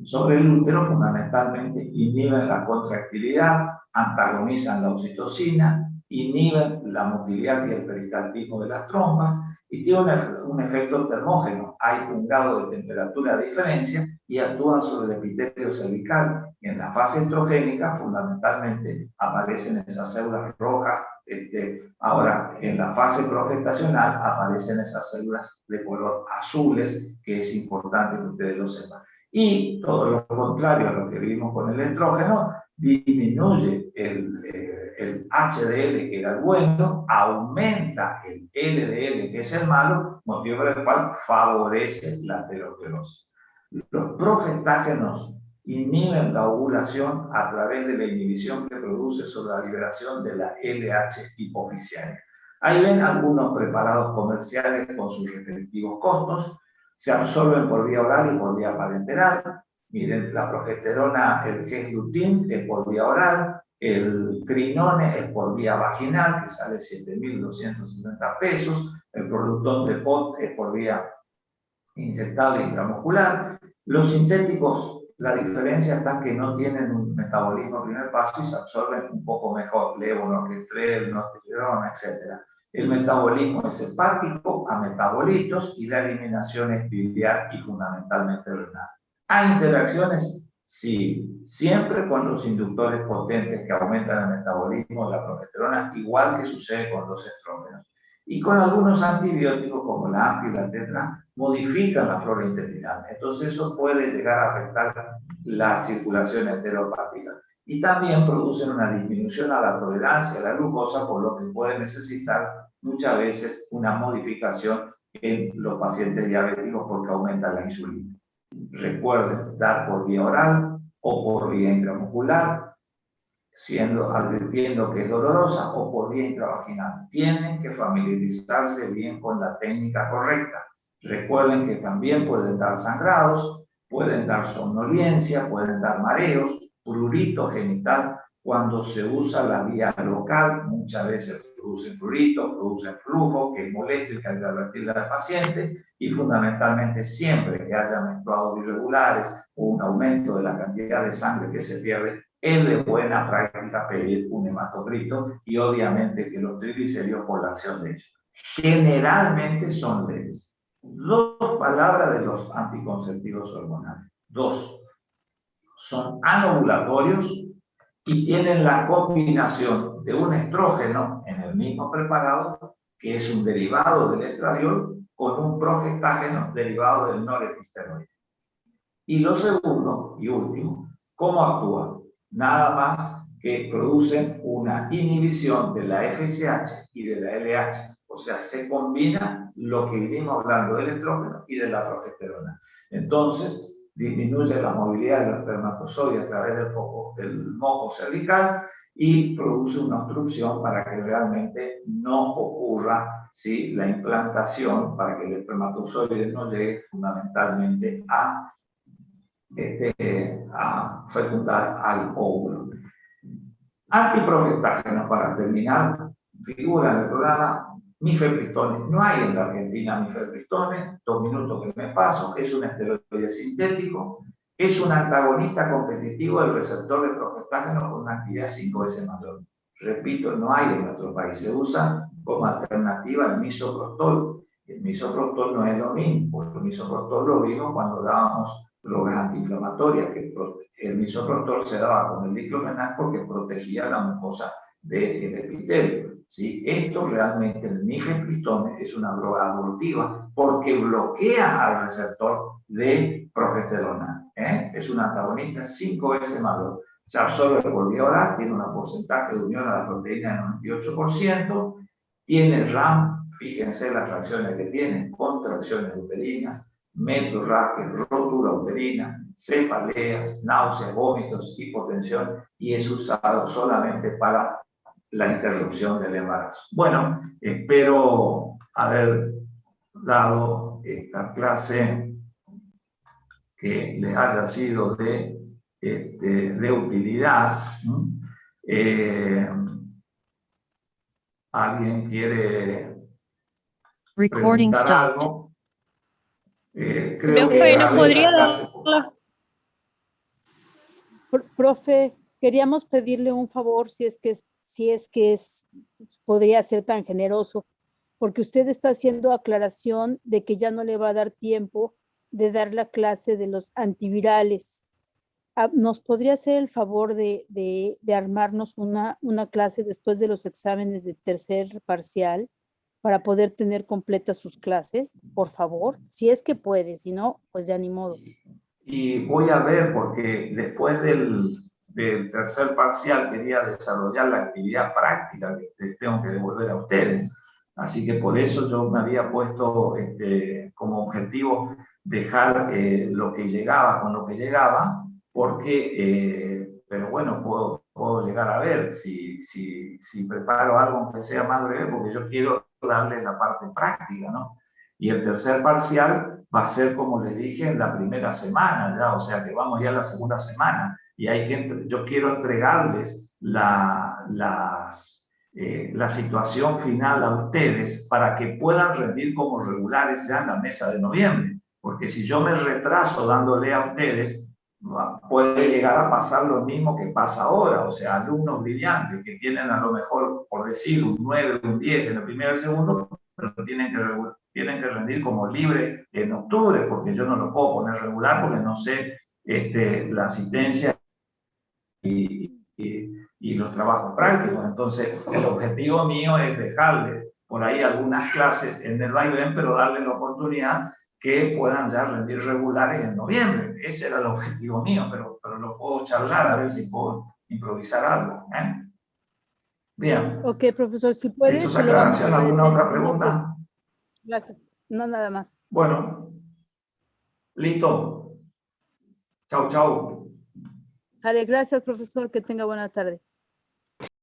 Sobre el útero, fundamentalmente, inhiben la contractilidad, antagonizan la oxitocina, inhiben la motilidad y el peristaltismo de las trompas y tienen un efecto termógeno. Hay un grado de temperatura de diferencia y actúan sobre el epitelio cervical. Y en la fase estrogénica, fundamentalmente, aparecen esas células rojas. Ahora, en la fase progestacional, aparecen esas células de color azules, que es importante que ustedes lo sepan. Y todo lo contrario a lo que vimos con el estrógeno, disminuye el HDL, que era el bueno, aumenta el LDL, que es el malo, motivo por el cual favorece la aterosclerosis. Los progestágenos inhiben la ovulación a través de la inhibición que produce sobre la liberación de la LH hipofisiaria. Ahí ven algunos preparados comerciales con sus respectivos costos. Se absorben por vía oral y por vía parenteral. Miren, la progesterona, el Geslutin, es por vía oral, el Crinone es por vía vaginal, que sale 7.260 pesos, el Produktón de POT es por vía inyectable intramuscular. Los sintéticos, la diferencia está en que no tienen un metabolismo a primer paso y se absorben un poco mejor, levonorgestrel, nostegrona, etc. El metabolismo es hepático a metabolitos y la eliminación es biliar y fundamentalmente renal. ¿Hay interacciones? Sí, siempre con los inductores potentes que aumentan el metabolismo de la progesterona, igual que sucede con los estrógenos. Y con algunos antibióticos como la AMPI y la tetra modifican la flora intestinal. Entonces eso puede llegar a afectar la circulación enteropática. Y también producen una disminución a la tolerancia a la glucosa, por lo que puede necesitar muchas veces una modificación en los pacientes diabéticos porque aumenta la insulina. Recuerden dar por vía oral o por vía intramuscular, advirtiendo que es dolorosa, o por vía intravaginal. Tienen que familiarizarse bien con la técnica correcta. Recuerden que también pueden dar sangrados, pueden dar somnolencia, pueden dar mareos, prurito genital. Cuando se usa la vía local, muchas veces producen prurito, producen flujo, que es molesto y que hay que advertirle al paciente, y fundamentalmente siempre que haya menstruados irregulares o un aumento de la cantidad de sangre que se pierde, es de buena práctica pedir un hematocrito y obviamente que los triglicéridos por la acción de ellos. Generalmente son leves. 2 palabras de los anticonceptivos hormonales. 2. Son anovulatorios y tienen la combinación de un estrógeno en el mismo preparado, que es un derivado del estradiol, con un progestágeno derivado del norepinefrina. Y lo segundo y último, ¿cómo actúa? Nada más que producen una inhibición de la FSH y de la LH. O sea, se combina lo que vinimos hablando del estrógeno y de la progesterona. Entonces, disminuye la movilidad de los espermatozoides a través del moco cervical y produce una obstrucción para que realmente no ocurra, ¿sí?, la implantación, para que el espermatozoide no llegue fundamentalmente a fecundar al óvulo. Antiprogestágenos, para terminar, figura en el programa mifepristone. No hay en la Argentina mifepristone, 2 minutos que me paso, es un esteroide sintético, es un antagonista competitivo del receptor de progestágeno con una actividad 5 veces mayor. Repito, no hay en nuestro país, se usa como alternativa el misoprostol. El misoprostol no es lo mismo, porque el misoprostol lo vimos cuando dábamos drogas antiinflamatorias, que el misoprostol se daba con el diclofenac porque protegía la mucosa del epitelio. ¿Sí? Esto realmente, el mifepristone, es una droga abortiva porque bloquea al receptor de progesterona. Es un antagonista 5 veces mayor. Se absorbe por vía oral, tiene un porcentaje de unión a la proteína del 98%, tiene RAM, fíjense las reacciones que tiene, contracciones uterinas, metorragia, rotura uterina, cefaleas, náuseas, vómitos, hipotensión, y es usado solamente para la interrupción del embarazo. Bueno, espero haber dado esta clase que les haya sido de utilidad. ¿Alguien quiere preguntar algo? Creo que ¿no podría Profe, queríamos pedirle un favor, si es que podría ser tan generoso, porque usted está haciendo aclaración de que ya no le va a dar tiempo de dar la clase de los antivirales. ¿Nos podría hacer el favor de armarnos una clase después de los exámenes del tercer parcial para poder tener completas sus clases, por favor? Si es que puede, si no, pues ya ni modo. Y voy a ver, porque después del tercer parcial quería desarrollar la actividad práctica que tengo que devolver a ustedes. Así que por eso yo me había puesto como objetivo dejar lo que llegaba con lo que llegaba, porque, pero bueno, puedo llegar a ver si preparo algo aunque sea más breve, porque yo quiero darle la parte práctica, ¿no? Y el tercer parcial va a ser, como les dije, en la primera semana ya, o sea que vamos ya a la segunda semana, y yo quiero entregarles la situación final a ustedes para que puedan rendir como regulares ya en la mesa de noviembre, porque si yo me retraso dándole a ustedes, puede llegar a pasar lo mismo que pasa ahora, o sea, alumnos brillantes que tienen a lo mejor, por decir, un 9, un 10 en el primero y el segundo, pero tienen que rendir como libre en octubre, porque yo no lo puedo poner regular porque no sé la asistencia y los trabajos prácticos. Entonces, el objetivo mío es dejarles por ahí algunas clases en el vaivén, pero darles la oportunidad que puedan ya rendir regulares en noviembre. Ese era el objetivo mío, pero lo puedo charlar a ver si puedo improvisar algo. Bien. Ok, profesor, si puede, ¿Hecho esa se lo vamos a aclaración? ¿Alguna agradecer. otra pregunta? Gracias. No, nada más. Bueno, listo. Chau, chau. Vale, gracias, profesor. Que tenga buena tarde.